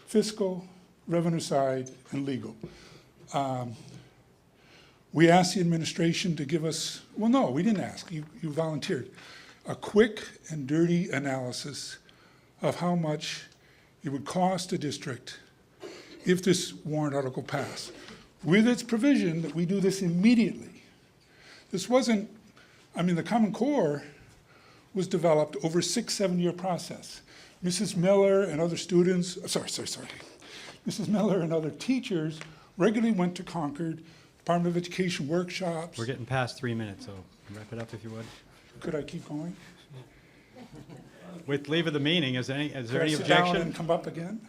fiscal, revenue side, and legal. We asked the administration to give us, well, no, we didn't ask, you volunteered, a quick and dirty analysis of how much it would cost the district if this warrant article passed, with its provision that we do this immediately. This wasn't, the Common Core was developed over a 6-7 year process. Mrs. Miller and other students, Mrs. Miller and other teachers regularly went to Concord, Department of Education workshops. We're getting past 3 minutes, so wrap it up if you would. Could I keep going? With leave of the meeting, is there any Could I sit down objection? and come up again?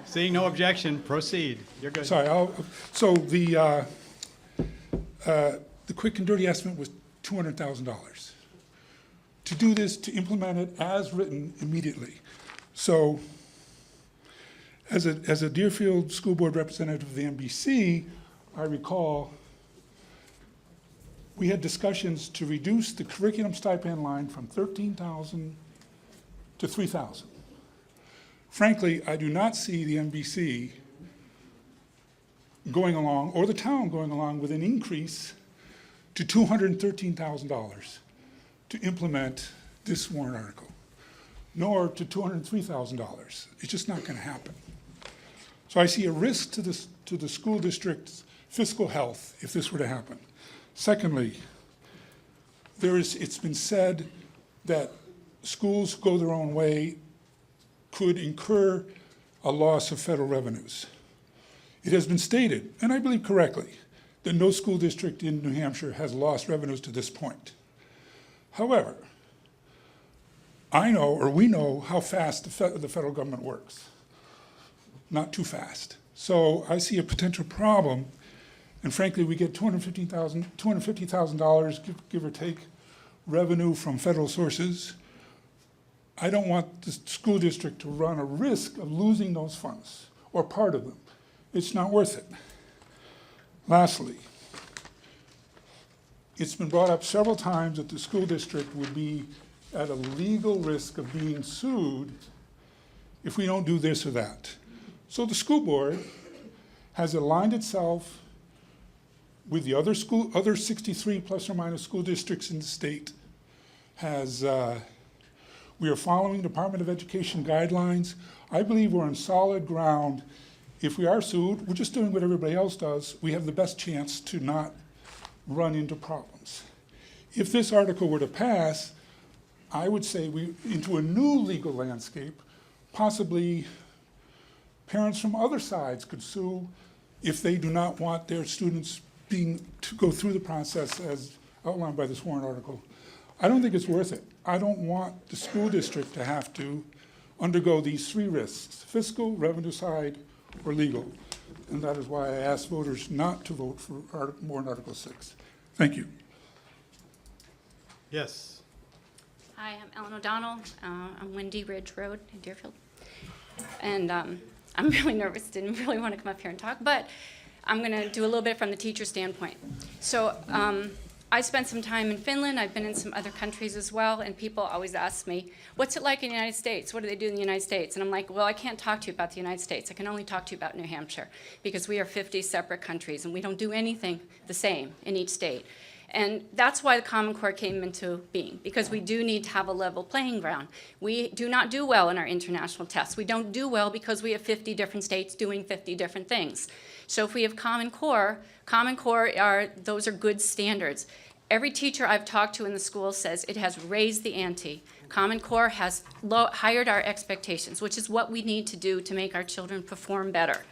Seeing no objection, proceed. You're good. Sorry, so the quick and dirty estimate was $200,000. To do this, to implement it as written immediately. So as a Deerfield School Board representative of the MBC, I recall we had discussions to reduce the curriculum stipend line from $13,000 to $3,000. Frankly, I do not see the MBC going along, or the town going along, with an increase to $213,000 to implement this warrant article, nor to $203,000. It's just not going to happen. So I see a risk to the school district's fiscal health if this were to happen. Secondly, it's been said that schools who go their own way could incur a loss of federal revenues. It has been stated, and I believe correctly, that no school district in New Hampshire has lost revenues to this point. However, we know how fast the federal government works. Not too fast. So I see a potential problem, and frankly, we get $250,000, give or take, revenue from federal sources. I don't want the school district to run a risk of losing those funds, or part of them. It's not worth it. Lastly, it's been brought up several times that the school district would be at a legal risk of being sued if we don't do this or that. So the school board has aligned itself with the other 63 plus or minus school districts in the state. We are following Department of Education guidelines. I believe we're on solid ground. If we are sued, we're just doing what everybody else does. We have the best chance to not run into problems. If this article were to pass, I would say into a new legal landscape, possibly parents from other sides could sue if they do not want their students to go through the process as outlined by this warrant article. I don't think it's worth it. I don't want the school district to have to undergo these three risks: fiscal, revenue side, or legal. And that is why I ask voters not to vote for warrant Article 6. Thank you. Yes. Hi, I'm Ellen O'Donnell. I'm Windy Ridge Road in Deerfield. And I'm really nervous, didn't really want to come up here and talk, but I'm going to do a little bit from the teacher standpoint. So I spent some time in Finland, I've been in some other countries as well, and people always ask me, what's it like in the United States? What do they do in the United States? And I'm like, well, I can't talk to you about the United States. I can only talk to you about New Hampshire, because we are 50 separate countries, and we don't do anything the same in each state. And that's why the Common Core came into being, because we do need to have a level playing ground. We do not do well in our international tests. We don't do well because we have 50 different states doing 50 different things. So if we have Common Core those are good standards. Every teacher I've talked to in the school says it has raised the ante. Common Core has highered our expectations, which is what we need to do to make our children perform better.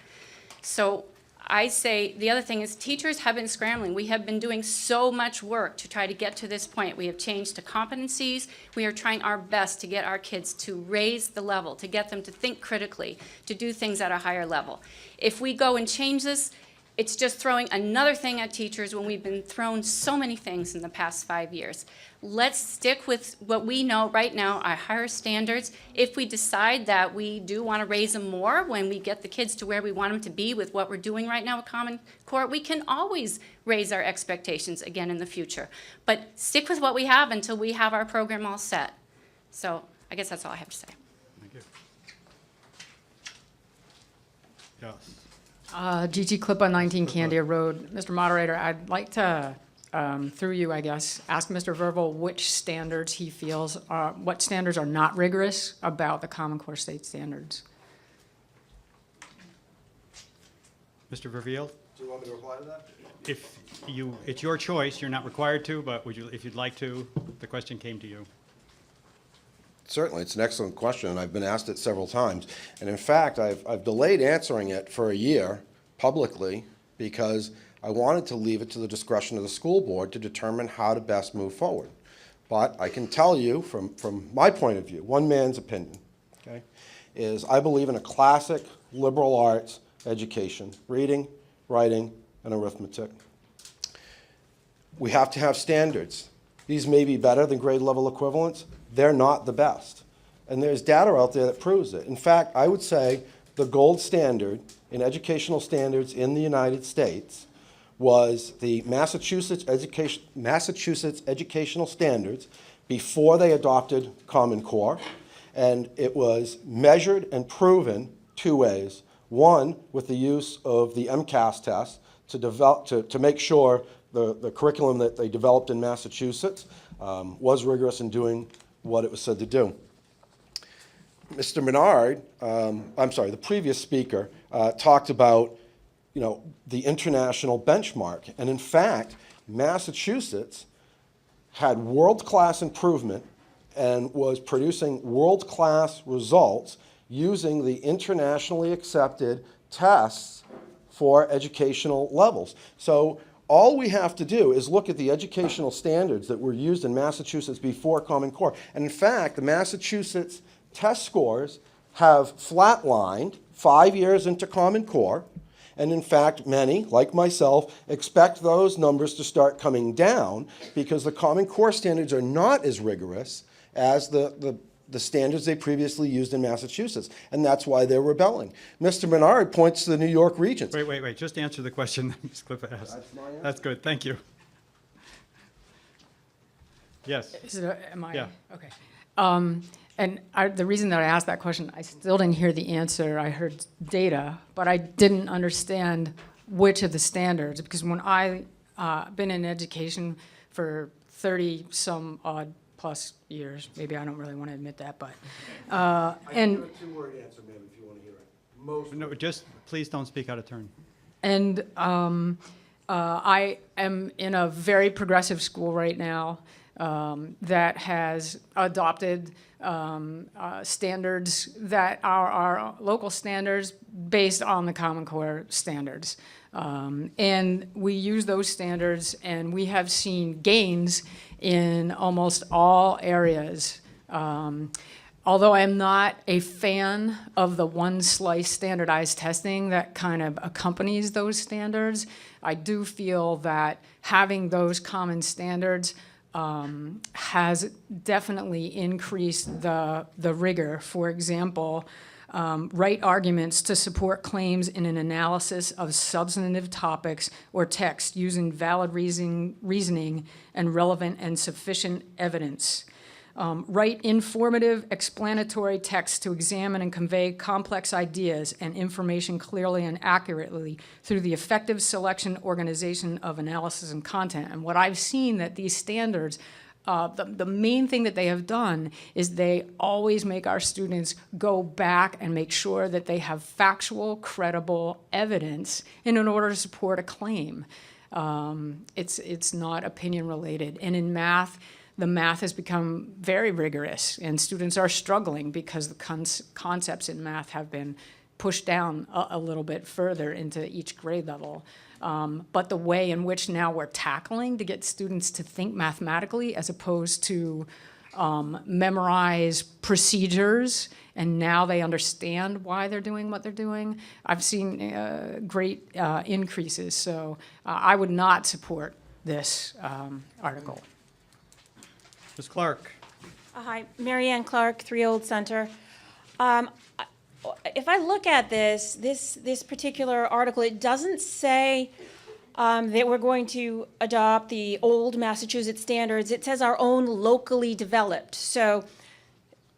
So I say the other thing is teachers have been scrambling. We have been doing so much work to try to get to this point. We have changed to competencies. We are trying our best to get our kids to raise the level, to get them to think critically, to do things at a higher level. If we go and change this, it's just throwing another thing at teachers when we've been thrown so many things in the past 5 years. Let's stick with what we know right now, our higher standards. If we decide that we do want to raise them more when we get the kids to where we want them to be with what we're doing right now with Common Core, we can always raise our expectations again in the future. But stick with what we have until we have our program all set. So I guess that's all I have to say. Thank you. Yes. GT Clippa, 19 Candia Road. Mr. Moderator, I'd like to, through you, I guess, ask Mr. Verville which standards he feels, what standards are not rigorous about the Common Core state standards. Mr. Verveil? Do you want me to reply to that? It's your choice. You're not required to, but if you'd like to, the question came to you. Certainly, it's an excellent question, and I've been asked it several times. And in fact, I've delayed answering it for a year publicly because I wanted to leave it to the discretion of the school board to determine how to best move forward. But I can tell you from my point of view, one man's opinion, okay, is I believe in a classic liberal arts education, reading, writing, and arithmetic. We have to have standards. These may be better than grade level equivalents. They're not the best. And there's data out there that proves it. In fact, I would say the gold standard in educational standards in the United States was the Massachusetts educational standards before they adopted Common Core. And it was measured and proven two ways. One, with the use of the MCAS test to make sure the curriculum that they developed in Massachusetts was rigorous in doing what it was said to do. Mr. Menard, the previous speaker, talked about, the international benchmark. And in fact, Massachusetts had world-class improvement and was producing world-class results using the internationally accepted tests for educational levels. So all we have to do is look at the educational standards that were used in Massachusetts before Common Core. And in fact, the Massachusetts test scores have flatlined 5 years into Common Core. And in fact, many, like myself, expect those numbers to start coming down because the Common Core standards are not as rigorous as the standards they previously used in Massachusetts. And that's why they're rebelling. Mr. Menard points to the New York Regents. Wait. Just answer the question that Ms. Clippa asked. That's my answer. That's good. Thank you. Yes. Am I? Yeah. Okay. And the reason that I asked that question, I still didn't hear the answer. I heard data, but I didn't understand which of the standards, because when I been in education for 30-some odd plus years, maybe I don't really want to admit that, but, I can give a two-word answer, ma'am, if you want to hear it. No, just please don't speak out of turn. And I am in a very progressive school right now that has adopted standards that are our local standards based on the Common Core standards. And we use those standards, and we have seen gains in almost all areas. Although I'm not a fan of the one-slice standardized testing that kind of accompanies those standards, I do feel that having those common standards has definitely increased the rigor. For example, write arguments to support claims in an analysis of substantive topics or text using valid reasoning and relevant and sufficient evidence. Write informative, explanatory text to examine and convey complex ideas and information clearly and accurately through the effective selection, organization of analysis and content. And what I've seen that these standards, the main thing that they have done is they always make our students go back and make sure that they have factual, credible evidence in order to support a claim. It's not opinion related. And in math, the math has become very rigorous, and students are struggling because the concepts in math have been pushed down a little bit further into each grade level. But the way in which now we're tackling to get students to think mathematically as opposed to memorize procedures, and now they understand why they're doing what they're doing, I've seen great increases. So I would not support this article. Ms. Clark. Hi, Mary Ann Clark, 3 Old Center. If I look at this particular article, it doesn't say that we're going to adopt the old Massachusetts standards. It says our own locally developed. So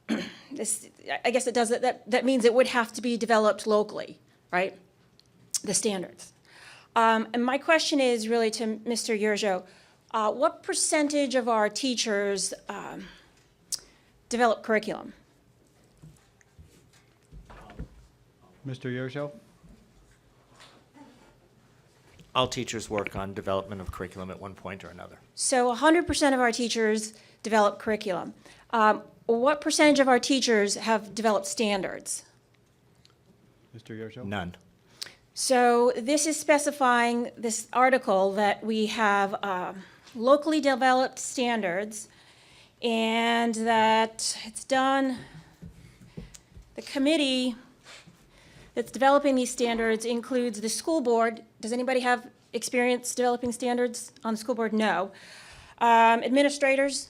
I guess it does that means it would have to be developed locally, right? The standards. And my question is really to Mr. Yerjo. What percentage of our teachers develop curriculum? Mr. Yerjo. All teachers work on development of curriculum at one point or another. So 100% of our teachers develop curriculum. What percentage of our teachers have developed standards? Mr. Yerjo. None. So this is specifying, this article, that we have locally developed standards and that it's done, the committee that's developing these standards includes the school board. Does anybody have experience developing standards on the school board? No. Administrators,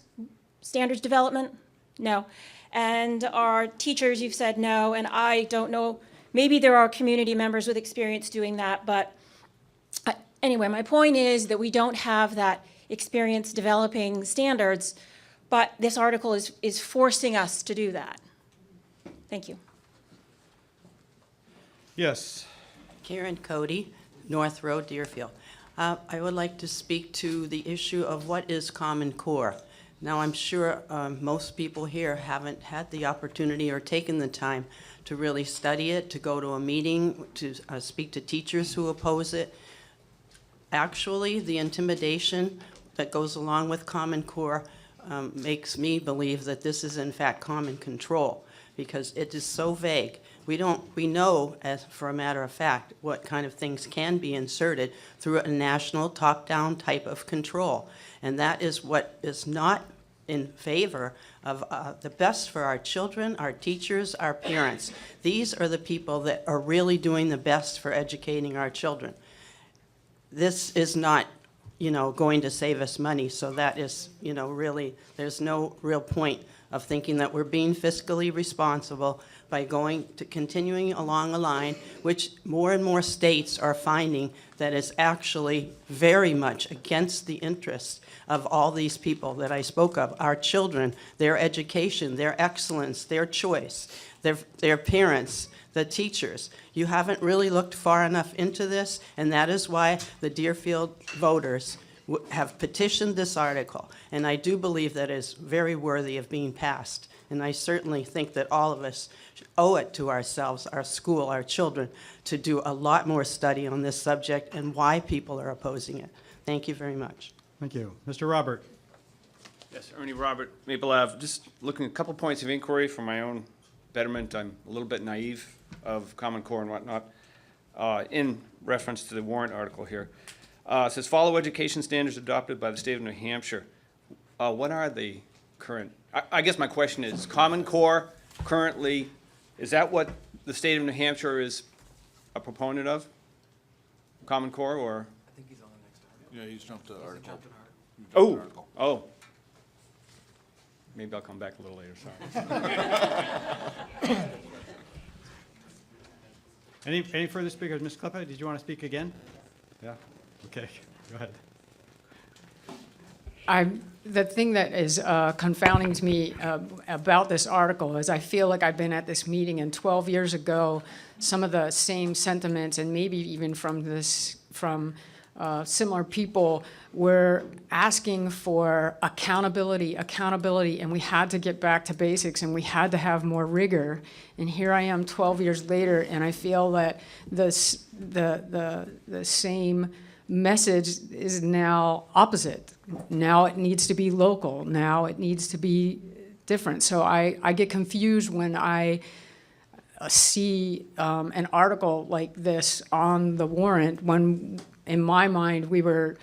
standards development? No. And our teachers, you've said no, and I don't know. Maybe there are community members with experience doing that, but anyway, my point is that we don't have that experience developing standards, but this article is forcing us to do that. Thank you. Yes. Karen Cody, North Road, Deerfield. I would like to speak to the issue of what is Common Core. Now, I'm sure most people here haven't had the opportunity or taken the time to really study it, to go to a meeting, to speak to teachers who oppose it. Actually, the intimidation that goes along with Common Core makes me believe that this is in fact common control, because it is so vague. We know, as for a matter of fact, what kind of things can be inserted through a national top-down type of control. And that is what is not in favor of the best for our children, our teachers, our parents. These are the people that are really doing the best for educating our children. This is not, going to save us money, so that is, really, there's no real point of thinking that we're being fiscally responsible by continuing along a line which more and more states are finding that is actually very much against the interests of all these people that I spoke of, our children, their education, their excellence, their choice, their parents, the teachers. You haven't really looked far enough into this, and that is why the Deerfield voters have petitioned this article, and I do believe that it is very worthy of being passed. And I certainly think that all of us owe it to ourselves, our school, our children, to do a lot more study on this subject and why people are opposing it. Thank you very much. Thank you. Mr. Robert. Yes, Ernie Robert, Maple Ave. Just looking at a couple points of inquiry for my own betterment. I'm a little bit naive of Common Core and whatnot. In reference to the warrant article here. It says, follow education standards adopted by the state of New Hampshire. What are the current, I guess my question is, Common Core currently, is that what the state of New Hampshire is a proponent of? Common Core, or? I think he's on the next article. Yeah, he's jumped to article. Oh. Maybe I'll come back a little later, sorry. Any further speakers? Ms. Kleppa, did you want to speak again? Yeah? Okay, go ahead. The thing that is confounding to me about this article is I feel like I've been at this meeting, and 12 years ago, some of the same sentiments, and maybe even from similar people, were asking for accountability, and we had to get back to basics, and we had to have more rigor. And here I am 12 years later, and I feel that the same message is now opposite. Now it needs to be local. Now it needs to be different. So I get confused when I see an article like this on the warrant, when in my mind we were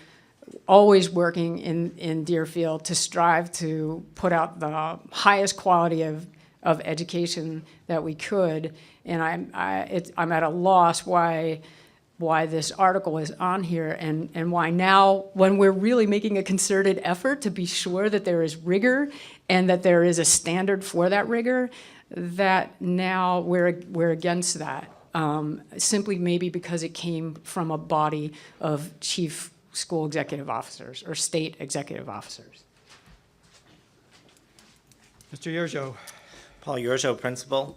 always working in Deerfield to strive to put out the highest quality of education that we could. And I'm at a loss why this article is on here, and why now, when we're really making a concerted effort to be sure that there is rigor and that there is a standard for that rigor, that now we're against that, simply maybe because it came from a body of chief school executive officers or state executive officers. Mr. Yerjo. Paul Yerjo, principal.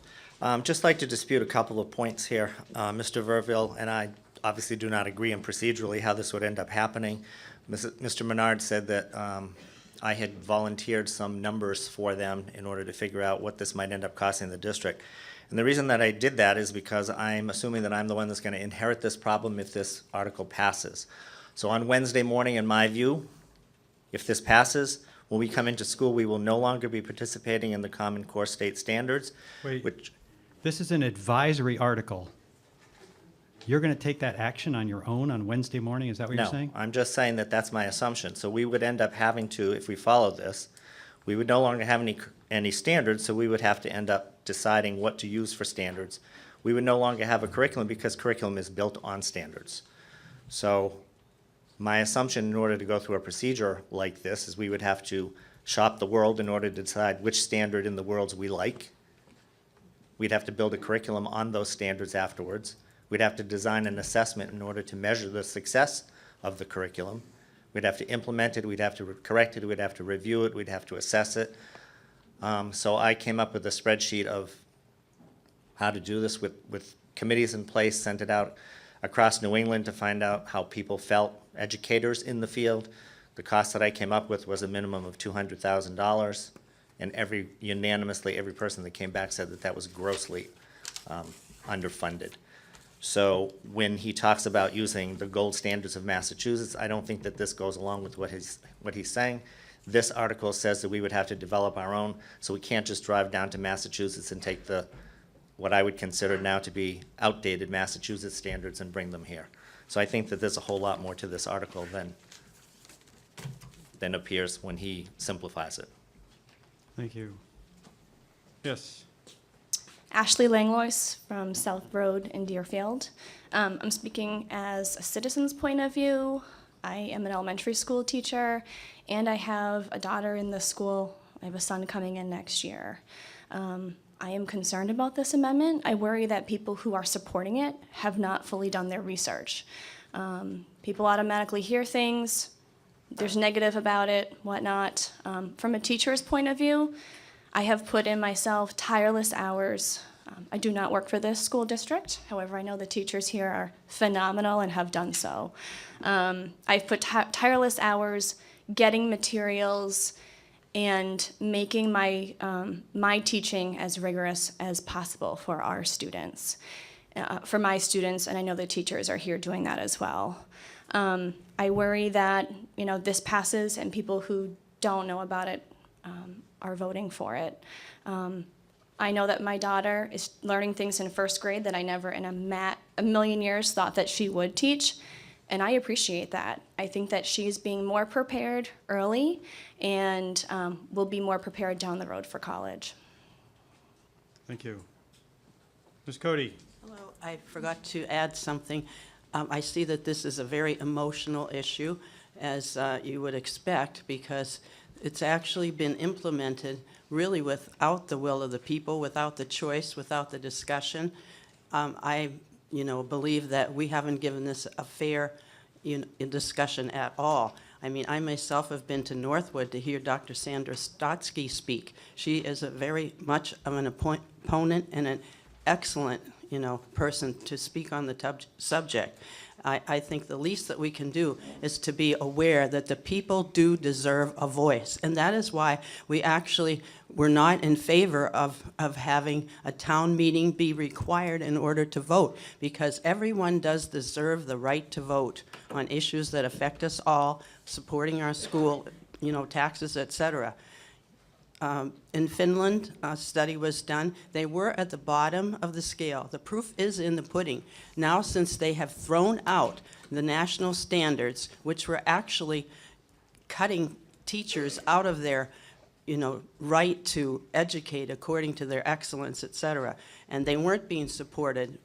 Just like to dispute a couple of points here. Mr. Verville and I obviously do not agree on procedurally how this would end up happening. Mr. Menard said that I had volunteered some numbers for them in order to figure out what this might end up costing the district. And the reason that I did that is because I'm assuming that I'm the one that's going to inherit this problem if this article passes. So on Wednesday morning, in my view, if this passes, when we come into school, we will no longer be participating in the Common Core state standards. Wait, which, this is an advisory article. You're going to take that action on your own on Wednesday morning? Is that what you're saying? No, I'm just saying that that's my assumption. So we would end up having to, if we follow this, we would no longer have any standards, so we would have to end up deciding what to use for standards. We would no longer have a curriculum because curriculum is built on standards. So my assumption in order to go through a procedure like this is we would have to shop the world in order to decide which standard in the worlds we like. We'd have to build a curriculum on those standards afterwards. We'd have to design an assessment in order to measure the success of the curriculum. We'd have to implement it, we'd have to correct it, we'd have to review it, we'd have to assess it. So I came up with a spreadsheet of how to do this with committees in place, sent it out across New England to find out how people felt, educators in the field. The cost that I came up with was a minimum of $200,000, and unanimously, every person that came back said that that was grossly underfunded. So when he talks about using the gold standards of Massachusetts, I don't think that this goes along with what he's saying. This article says that we would have to develop our own, so we can't just drive down to Massachusetts and take what I would consider now to be outdated Massachusetts standards and bring them here. So I think that there's a whole lot more to this article than appears when he simplifies it. Thank you. Yes. Ashley Langlois from South Road in Deerfield. I'm speaking as a citizen's point of view. I am an elementary school teacher, and I have a daughter in the school. I have a son coming in next year. I am concerned about this amendment. I worry that people who are supporting it have not fully done their research. People automatically hear things, there's negative about it, whatnot. From a teacher's point of view, I have put in myself tireless hours. I do not work for this school district. However, I know the teachers here are phenomenal and have done so. I've put tireless hours getting materials and making my teaching as rigorous as possible for our students, for my students, and I know the teachers are here doing that as well. I worry that this passes and people who don't know about it are voting for it. I know that my daughter is learning things in first grade that I never in a million years thought that she would teach, and I appreciate that. I think that she's being more prepared early and will be more prepared down the road for college. Thank you. Ms. Cody. Hello, I forgot to add something. I see that this is a very emotional issue, as you would expect, because it's actually been implemented really without the will of the people, without the choice, without the discussion. I believe that we haven't given this a fair discussion at all. I mean, I myself have been to Northwood to hear Dr. Sandra Stotsky speak. She is a very much of an opponent and an excellent, person to speak on the subject. I think the least that we can do is to be aware that the people do deserve a voice. And that is why we're not in favor of having a town meeting be required in order to vote, because everyone does deserve the right to vote on issues that affect us all, supporting our school, taxes, etc. In Finland, a study was done. They were at the bottom of the scale. The proof is in the pudding. Now, since they have thrown out the national standards, which were actually cutting teachers out of their right to educate according to their excellence, et cetera, and they weren't being supported,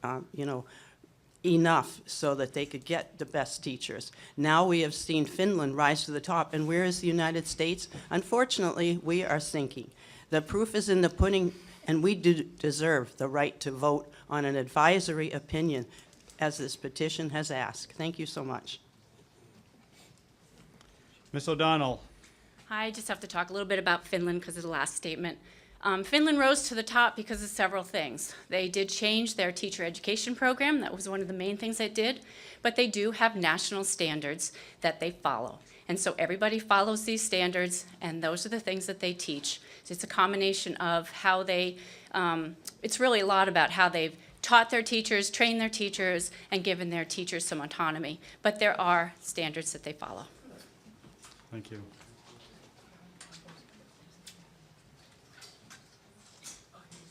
enough so that they could get the best teachers. Now we have seen Finland rise to the top, and where is the United States? Unfortunately, we are sinking. The proof is in the pudding, and we do deserve the right to vote on an advisory opinion, as this petition has asked. Thank you so much. Ms. O'Donnell. I just have to talk a little bit about Finland because of the last statement. Finland rose to the top because of several things. They did change their teacher education program. That was one of the main things they did. But they do have national standards that they follow. And so everybody follows these standards, and those are the things that they teach. So it's a combination of how they, it's really a lot about how they've taught their teachers, trained their teachers, and given their teachers some autonomy. But there are standards that they follow. Thank you.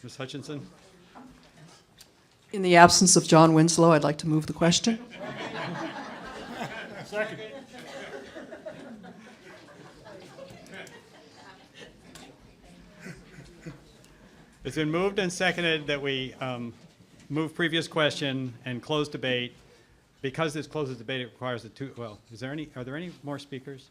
Ms. Hutchinson? In the absence of John Winslow, I'd like to move the question. Second. It's been moved and seconded that we move previous question and close debate. Because this closes debate, it requires are there any more speakers?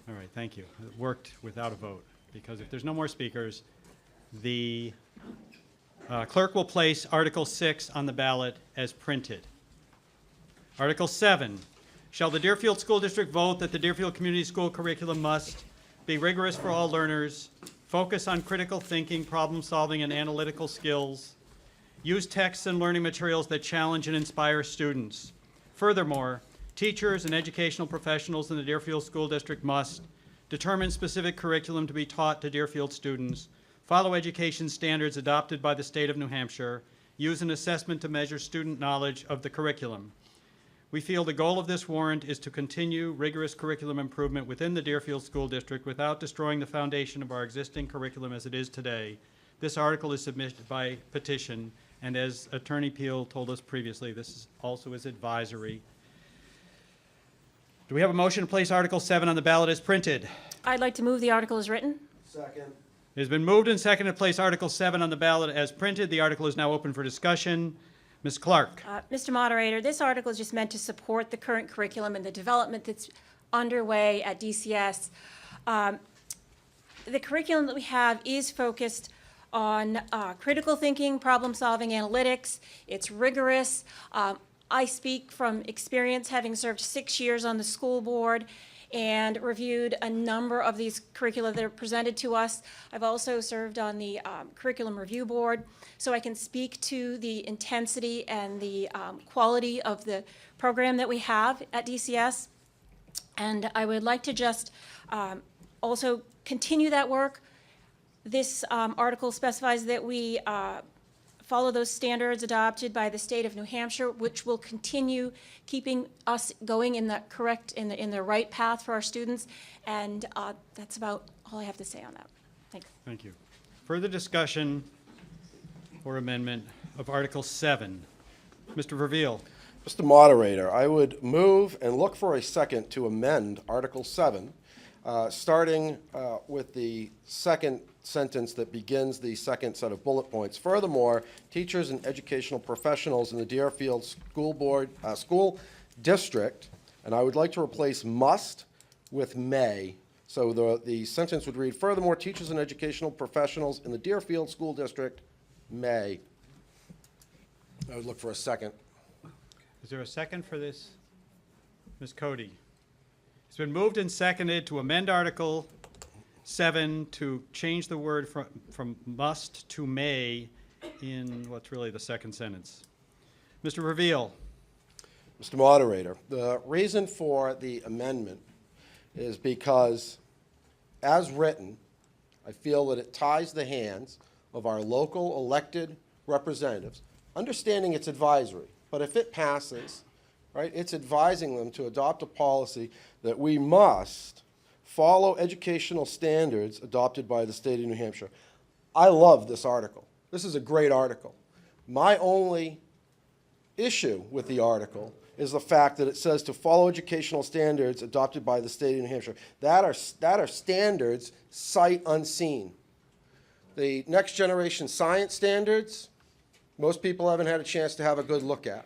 All right, thank you. It worked without a vote, because if there's no more speakers, the clerk will place Article 6 on the ballot as printed. Article 7, shall the Deerfield School District vote that the Deerfield Community School curriculum must be rigorous for all learners, focus on critical thinking, problem solving, and analytical skills, use texts and learning materials that challenge and inspire students. Furthermore, teachers and educational professionals in the Deerfield School District must determine specific curriculum to be taught to Deerfield students, follow education standards adopted by the state of New Hampshire, use an assessment to measure student knowledge of the curriculum. We feel the goal of this warrant is to continue rigorous curriculum improvement within the Deerfield School District without destroying the foundation of our existing curriculum as it is today. This article is submitted by petition, and as Attorney Peel told us previously, this also is advisory. Do we have a motion to place Article 7 on the ballot as printed? I'd like to move the article as written. Second. It has been moved and seconded to place Article 7 on the ballot as printed. The article is now open for discussion. Ms. Clark. Mr. Moderator, this article is just meant to support the current curriculum and the development that's underway at DCS. The curriculum that we have is focused on critical thinking, problem solving, analytics. It's rigorous. I speak from experience, having served 6 years on the school board and reviewed a number of these curricula that are presented to us. I've also served on the curriculum review board, so I can speak to the intensity and the quality of the program that we have at DCS. And I would like to just also continue that work. This article specifies that we follow those standards adopted by the state of New Hampshire, which will continue keeping us going in the correct, in the right path for our students. And that's about all I have to say on that. Thanks. Thank you. Further discussion or amendment of Article 7? Mr. Verveil. Mr. Moderator, I would move and look for a second to amend Article 7, starting with the second sentence that begins the second set of bullet points. Furthermore, teachers and educational professionals in the Deerfield School District, and I would like to replace must with may. So the sentence would read, furthermore, teachers and educational professionals in the Deerfield School District may. I would look for a second. Is there a second for this? Ms. Cody? It's been moved and seconded to amend Article 7 to change the word from must to may in what's really the second sentence. Mr. Reveal. Mr. Moderator, the reason for the amendment is because, as written, I feel that it ties the hands of our local elected representatives, understanding it's advisory, but if it passes, right, it's advising them to adopt a policy that we must follow educational standards adopted by the state of New Hampshire. I love this article. This is a great article. My only issue with the article is the fact that it says to follow educational standards adopted by the state of New Hampshire. That are standards sight unseen. The next generation science standards, most people haven't had a chance to have a good look at.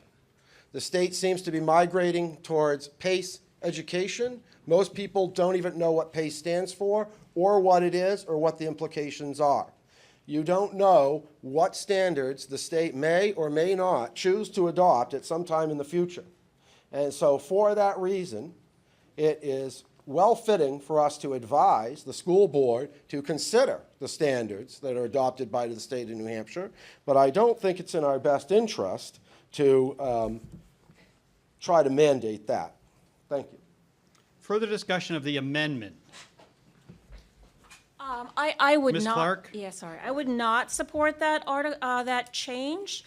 The state seems to be migrating towards PACE education. Most people don't even know what PACE stands for or what it is or what the implications are. You don't know what standards the state may or may not choose to adopt at some time in the future. And so for that reason, it is well-fitting for us to advise the school board to consider the standards that are adopted by the state of New Hampshire, but I don't think it's in our best interest to try to mandate that. Thank you. Further discussion of the amendment. I would not. Ms. Clark? Yeah, sorry. I would not support that change,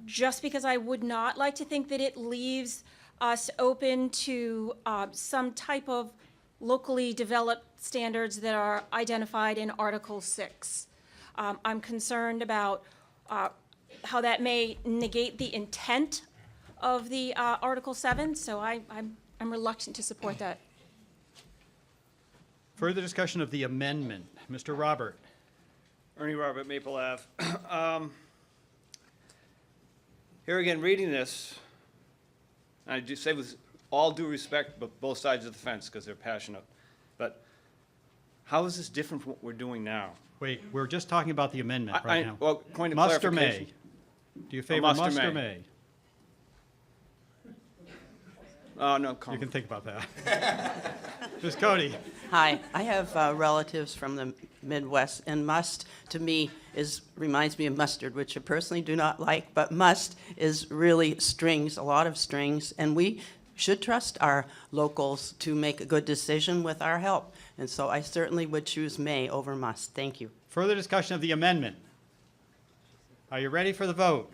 just because I would not like to think that it leaves us open to some type of locally developed standards that are identified in Article 6. I'm concerned about how that may negate the intent of the Article 7, so I'm reluctant to support that. Further discussion of the amendment. Mr. Robert. Ernie Robert, Maple Ave. Here again, reading this, and I do say with all due respect, but both sides of the fence because they're passionate, but how is this different from what we're doing now? Wait, we're just talking about the amendment right now. Well, point of Must or may? clarification. Do you favor must or must or may? may? No, You comment. can think about that. Ms. Cody. Hi, I have relatives from the Midwest, and must, to me, reminds me of mustard, which I personally do not like, but must is really strings, a lot of strings, and we should trust our locals to make a good decision with our help. And so I certainly would choose may over must. Thank you. Further discussion of the amendment. Are you ready for the vote?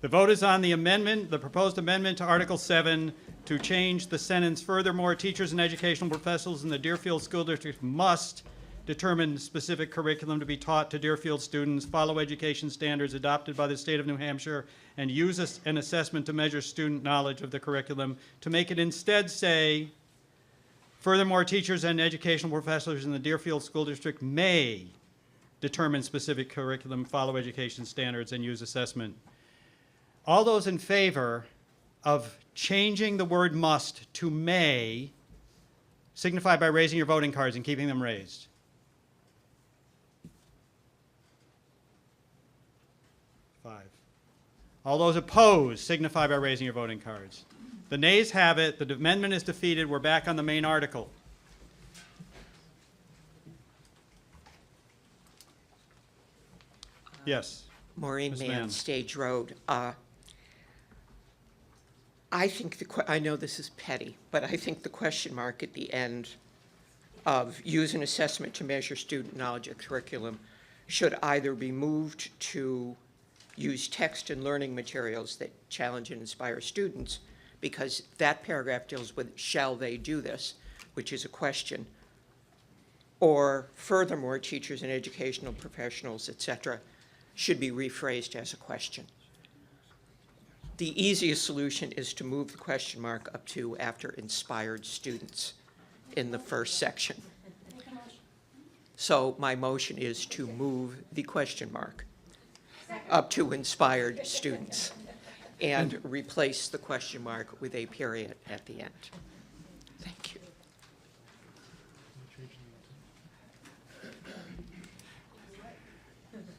The vote is on the amendment, the proposed amendment to Article 7 to change the sentence, furthermore, teachers and educational professionals in the Deerfield School District must determine specific curriculum to be taught to Deerfield students, follow education standards adopted by the state of New Hampshire, and use an assessment to measure student knowledge of the curriculum, to make it instead say, furthermore, teachers and educational professors in the Deerfield School District may determine specific curriculum, follow education standards, and use assessment. All those in favor of changing the word must to may signify by raising your voting cards and keeping them raised. Five. All those opposed signify by raising your voting cards. The nays have it. The amendment is defeated. We're back on the main article. Yes. Maureen Ms. Mann, Mann. Stage Road. I think I know this is petty, but I think the question mark at the end of use an assessment to measure student knowledge of curriculum should either be moved to use text and learning materials that challenge and inspire students, because that paragraph deals with shall they do this, which is a question, or furthermore, teachers and educational professionals, et cetera, should be rephrased as a question. The easiest solution is to move the question mark up to after inspired students in the first section. So my motion is to move the question mark up to inspired students and replace the question mark with a period at the end. Thank you.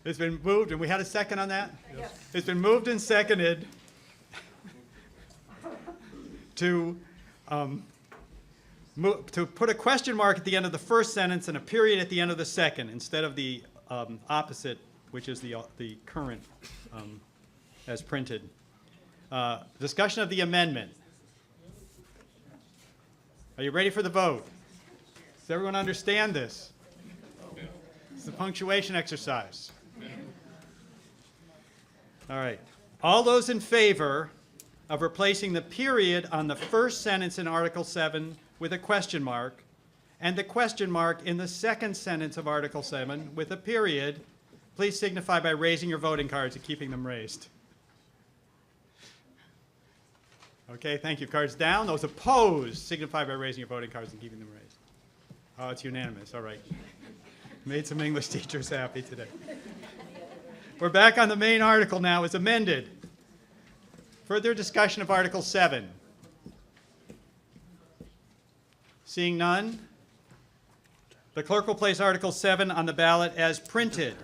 It's been moved, and we had a second on that? Yes. It's been moved and seconded to put a question mark at the end of the first sentence and a period at the end of the second, instead of the opposite, which is the current as printed. Discussion of the amendment. Are you ready for the vote? Does everyone understand this? It's a punctuation exercise. All right. All those in favor of replacing the period on the first sentence in Article 7 with a question mark, and the question mark in the second sentence of Article 7 with a period, please signify by raising your voting cards and keeping them raised. Okay, thank you. Cards down. Those opposed, signify by raising your voting cards and keeping them raised. Oh, it's unanimous. All right. Made some English teachers happy today. We're back on the main article now as amended. Further discussion of Article 7. Seeing none, the clerk will place Article 7 on the ballot as printed.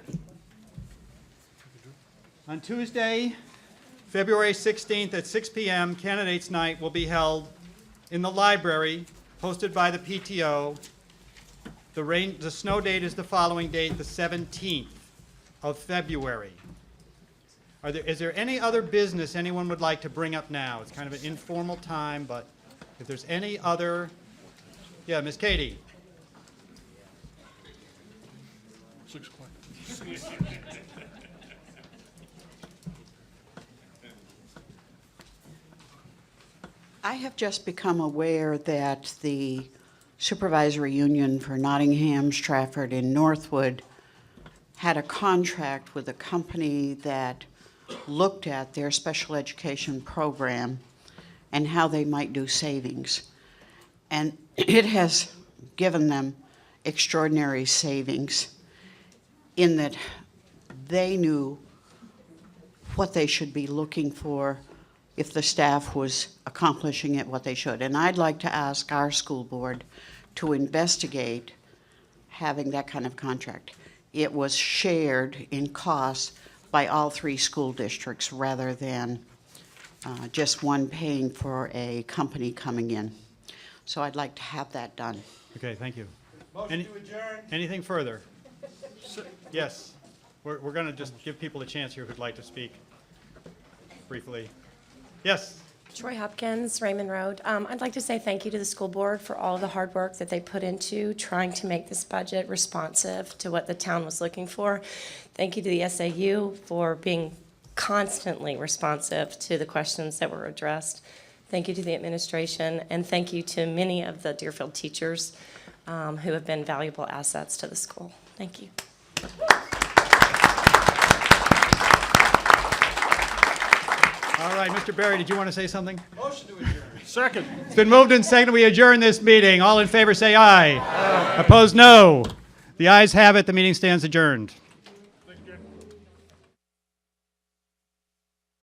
On Tuesday, February 16th at 6 p.m., Candidates' Night will be held in the library, hosted by the PTO. The snow date is the following date, the 17th of February. Is there any other business anyone would like to bring up now? It's kind of an informal time, but if there's any other, yeah, Miss Katie. 6 o'clock. I have just become aware that the supervisory union for Nottingham, Stratford, and Northwood had a contract with a company that looked at their special education program and how they might do savings. And it has given them extraordinary savings in that they knew what they should be looking for if the staff was accomplishing it what they should. And I'd like to ask our school board to investigate having that kind of contract. It was shared in costs by all 3 school districts rather than just one paying for a company coming in. So I'd like to have that done. Okay, thank you. Motion to adjourn. Anything further? Yes. We're going to just give people a chance here who'd like to speak briefly. Yes. Troy Hopkins, Raymond Road. I'd like to say thank you to the school board for all of the hard work that they put into trying to make this budget responsive to what the town was looking for. Thank you to the SAU for being constantly responsive to the questions that were addressed. Thank you to the administration, and thank you to many of the Deerfield teachers who have been valuable assets to the school. Thank you. All right, Mr. Berry, did you want to say something? Motion to adjourn. Second. It's been moved and seconded. We adjourn this meeting. All in favor say aye. Opposed, no. The ayes have it. The meeting stands adjourned.